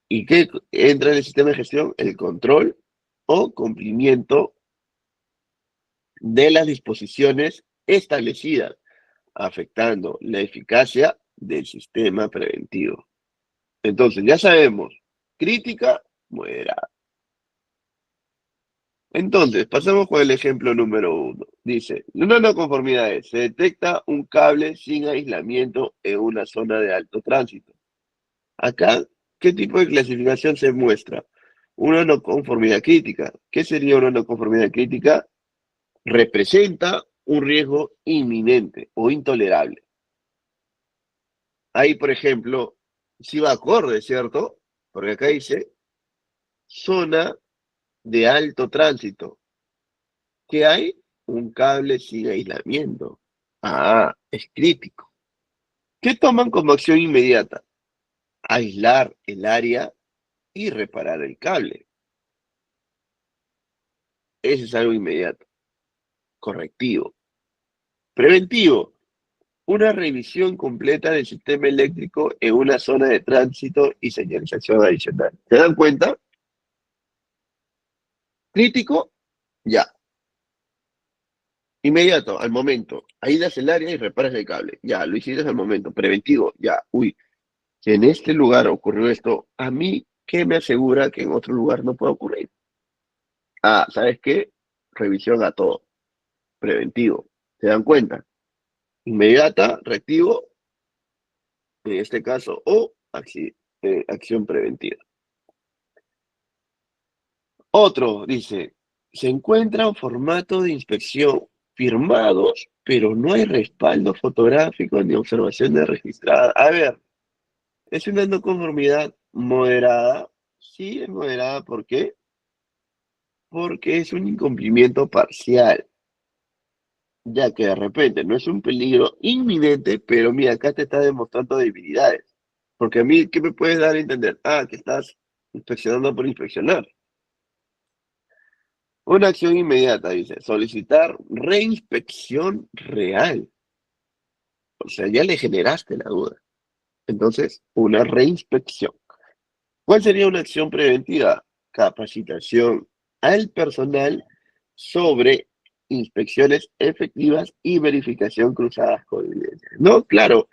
¿Y qué entra en el sistema de gestión? El control o cumplimiento de las disposiciones establecidas, afectando la eficacia del sistema preventivo. Entonces, ya sabemos, crítica, moderada. Entonces, pasamos con el ejemplo número 1. Dice, una no conformidad es, se detecta un cable sin aislamiento en una zona de alto tránsito. Acá, ¿qué tipo de clasificación se muestra? Una no conformidad crítica. ¿Qué sería una no conformidad crítica? Representa un riesgo inminente o intolerable. Ahí, por ejemplo, si va acorde, ¿cierto? Porque acá dice zona de alto tránsito. ¿Qué hay? Un cable sin aislamiento. Ah, es crítico. ¿Qué toman como acción inmediata? Aislar el área y reparar el cable. Ese es algo inmediato. Correctivo. Preventivo. Una revisión completa del sistema eléctrico en una zona de tránsito y señalización adicional. ¿Se dan cuenta? Crítico, ya. Inmediato, al momento. Aíslas el área y reparas el cable. Ya, lo hiciste al momento. Preventivo, ya. Uy, si en este lugar ocurrió esto, a mí, ¿qué me asegura que en otro lugar no pueda ocurrir? ¿sabes qué? Revisión a todo, preventivo. ¿Se dan cuenta? Inmediata, reactivo, en este caso, o acción preventiva. Otro dice, se encuentran formatos de inspección firmados, pero no hay respaldo fotográfico ni observaciones registradas. A ver, es una no conformidad moderada. Sí, es moderada, ¿por qué? Porque es un incumplimiento parcial, ya que de repente no es un peligro inminente, pero mira, acá te está demostrando debilidades. Porque a mí, ¿qué me puedes dar a entender? Que estás inspeccionando por inspeccionar. Una acción inmediata, dice, solicitar reinspección real. O sea, ya le generaste la duda. Entonces, una reinspección. ¿Cuál sería una acción preventiva? Capacitación al personal sobre inspecciones efectivas y verificación cruzadas con evidencias. No, claro,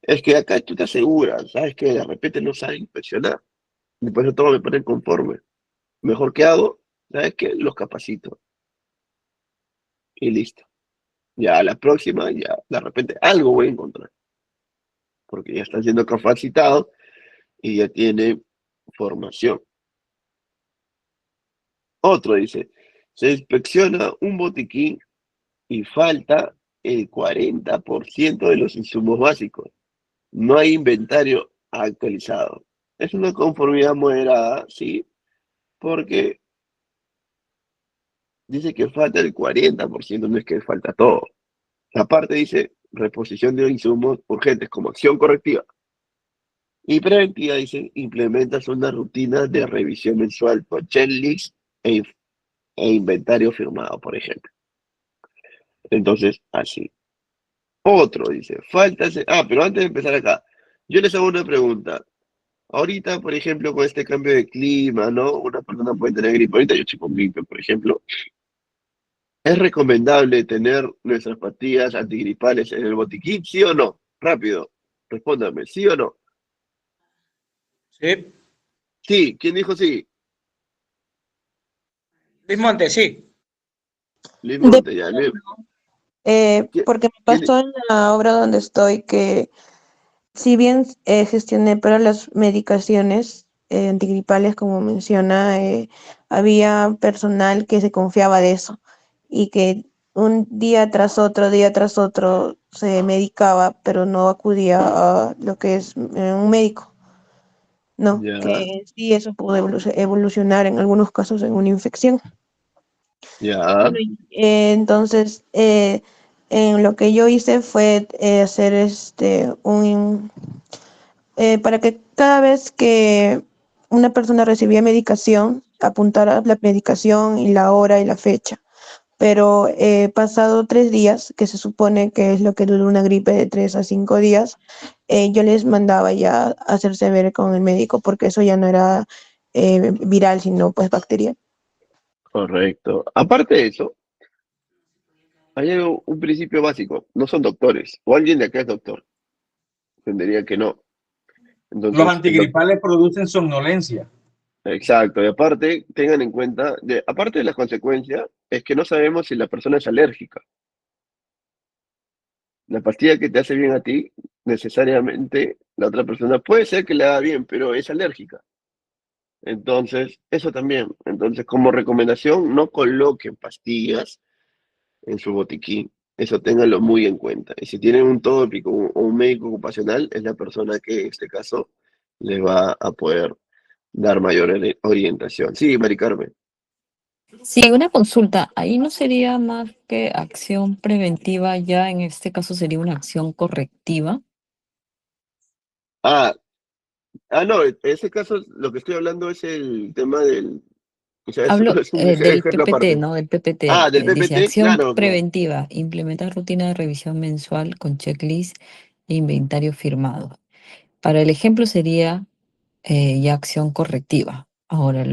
es que acá tú te aseguras, sabes que de repente no sabes inspeccionar. Y por eso todo me ponen conforme. Mejor que hago, ¿sabes qué? Los capacito. Y listo. Ya a la próxima, ya de repente algo voy a encontrar. Porque ya está siendo capacitado y ya tiene formación. Otro dice, se inspecciona un botiquín y falta el 40% de los insumos básicos. No hay inventario actualizado. Es una conformidad moderada, sí, porque dice que falta el 40%, no es que falta todo. Aparte dice, reposición de insumos urgentes como acción correctiva. Y preventiva dice, implementas una rutina de revisión mensual con checklist e, e inventario firmado, por ejemplo. Entonces, así. Otro dice, pero antes de empezar acá, yo les hago una pregunta. Ahorita, por ejemplo, con este cambio de clima, ¿no? Una persona puede tener gripe. Ahorita yo estoy con gripe, por ejemplo. ¿Es recomendable tener nuestras pastillas antigripales en el botiquín? ¿Sí o no? Rápido, respóndame, ¿sí o no? Sí. Sí, ¿quién dijo sí? Luis Montes, sí. Luis De- Monte, ya. porque me ¿Quién? pasó en la obra donde estoy que si bien gestioné para las medicaciones antigripales, como menciona, había personal que se confiaba de eso y que un día tras otro se medicaba, pero no acudía a lo que es un médico, ¿no? Ya, Que sí eso pudo evolucionar en algunos casos en una infección. ya, Bueno, entonces, en lo que yo hice fue hacer para que cada vez que una persona recibía medicación, apuntara la medicación y la hora y la fecha. Pero pasado 3 días, que se supone que es lo que dura una gripe de 3 a 5 días, yo les mandaba ya a hacerse ver con el médico porque eso ya no era viral, sino pues bacterial. correcto. Aparte de eso, hay un principio básico. No son doctores. O alguien de acá es doctor. Entendería que no. Los Entonces, el doctor. antigripales producen somnolencia. Exacto. Y aparte, tengan en cuenta, aparte de las consecuencias, es que no sabemos si la persona es alérgica. La pastilla que te hace bien a ti, necesariamente la otra persona puede ser que le haga bien, pero es alérgica. Entonces, eso también. Entonces, como recomendación, no coloquen pastillas en su botiquín. Eso ténganlo muy en cuenta. Y si tienen un tópico o un médico ocupacional, es la persona que en este caso les va a poder dar mayor orientación. Sí, Mari Carmen. Sí, una consulta. Ahí no sería más que acción preventiva, ya en este caso sería una acción correctiva. Ah, no, en ese caso lo que estoy hablando es el tema del, o sea, Hablo es un del ejemplo PPT, aparte. ¿no? Del PPT. Del Dice PPT, acción claro, claro. preventiva, implementar rutina de revisión mensual con checklist e inventario firmado. Para el ejemplo sería ya acción correctiva. Ahora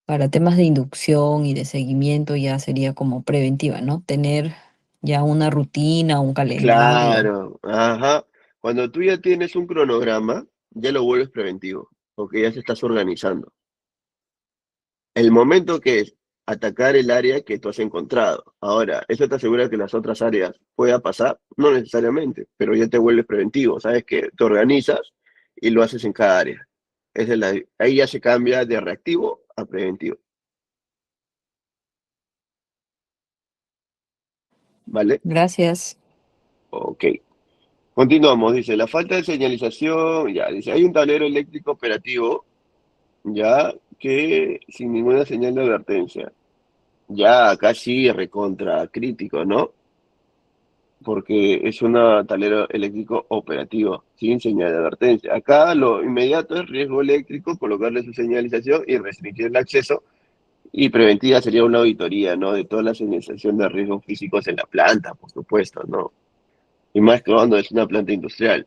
para temas de inducción y de seguimiento ya sería como preventiva, ¿no? Tener ya una rutina, un calendario. Claro, ajá. Cuando tú ya tienes un cronograma, ya lo vuelves preventivo, porque ya se estás organizando. El momento que es atacar el área que tú has encontrado. Ahora, ¿eso te asegura que las otras áreas pueda pasar? No necesariamente, pero ya te vuelves preventivo. Sabes que te organizas y lo haces en cada área. Ahí ya se cambia de reactivo a preventivo. ¿Vale? Gracias. Ok. Continuamos. Dice, la falta de señalización, ya, dice, hay un tablero eléctrico operativo, ya, que sin ninguna señal de advertencia. Ya, acá sí recontra crítico, ¿no? Porque es un tablero eléctrico operativo, sin señal de advertencia. Acá lo inmediato es riesgo eléctrico, colocarle su señalización y restringir el acceso, y preventiva sería una auditoría, ¿no? De toda la señalización de riesgos físicos en la planta, por supuesto, ¿no? Y más que cuando es una planta industrial.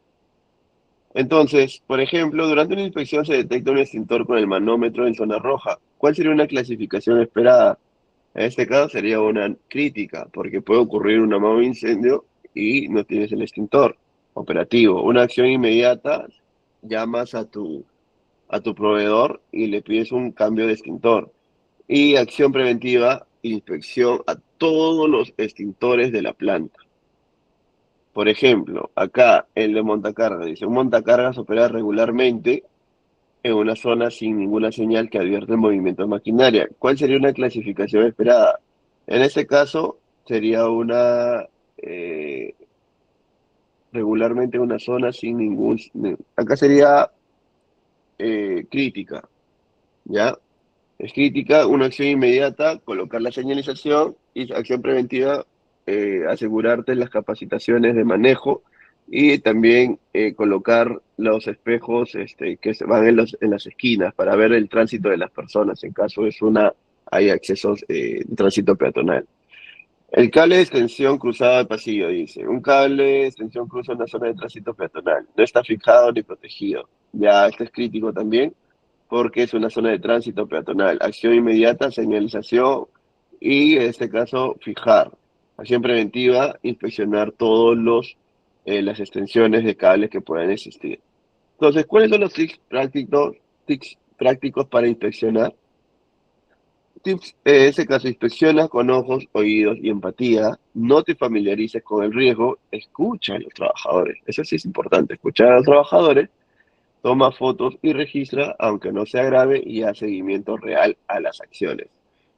Entonces, por ejemplo, durante una inspección se detecta un extintor con el manómetro en zona roja. ¿Cuál sería una clasificación esperada? En este caso sería una crítica, porque puede ocurrir un amado incendio y no tienes el extintor operativo. Una acción inmediata, llamas a tu proveedor y le pides un cambio de extintor. Y acción preventiva, inspección a todos los extintores de la planta. Por ejemplo, acá el de montacargas dice, un montacargas opera regularmente en una zona sin ninguna señal que advierte el movimiento de maquinaria. ¿Cuál sería una clasificación esperada? En este caso, sería regularmente una zona sin ningún... Acá sería crítica, ¿ya? Es crítica, una acción inmediata, colocar la señalización, y acción preventiva, asegurarte las capacitaciones de manejo y también colocar los espejos que se van en las esquinas para ver el tránsito de las personas en caso hay accesos de tránsito peatonal. El cable de extensión cruzado de pasillo, dice. Un cable de extensión cruza una zona de tránsito peatonal. No está fijado ni protegido. Ya, esto es crítico también, porque es una zona de tránsito peatonal. Acción inmediata, señalización y, en este caso, fijar. Acción preventiva, inspeccionar las extensiones de cables que puedan existir. Entonces, ¿cuáles son los tips prácticos para inspeccionar? Tips, en ese caso, inspecciona con ojos, oídos y empatía. No te familiarices con el riesgo. Escucha a los trabajadores. Eso sí es importante, escuchar a los trabajadores. Toma fotos y registra, aunque no sea grave, y da seguimiento real a las acciones.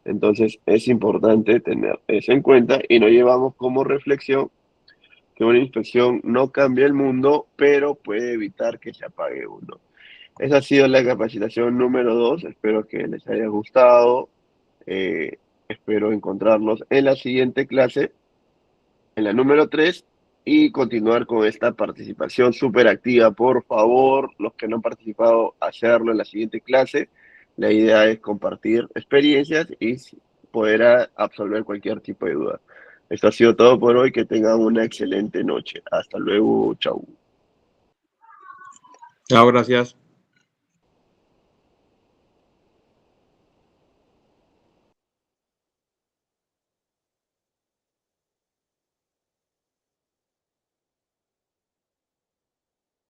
Entonces, es importante tener eso en cuenta y nos llevamos como reflexión que una inspección no cambia el mundo, pero puede evitar que se apague uno. Esa ha sido la capacitación número 2. Espero que les haya gustado. Eh, Espero encontrarlos en la siguiente clase, en la número 3, y continuar con esta participación súper activa. Por favor, los que no han participado, hacerlo en la siguiente clase. La idea es compartir experiencias y poder absolver cualquier tipo de duda. Esto ha sido todo por hoy. Que tengan una excelente noche. Hasta luego. Chau. Chao, gracias.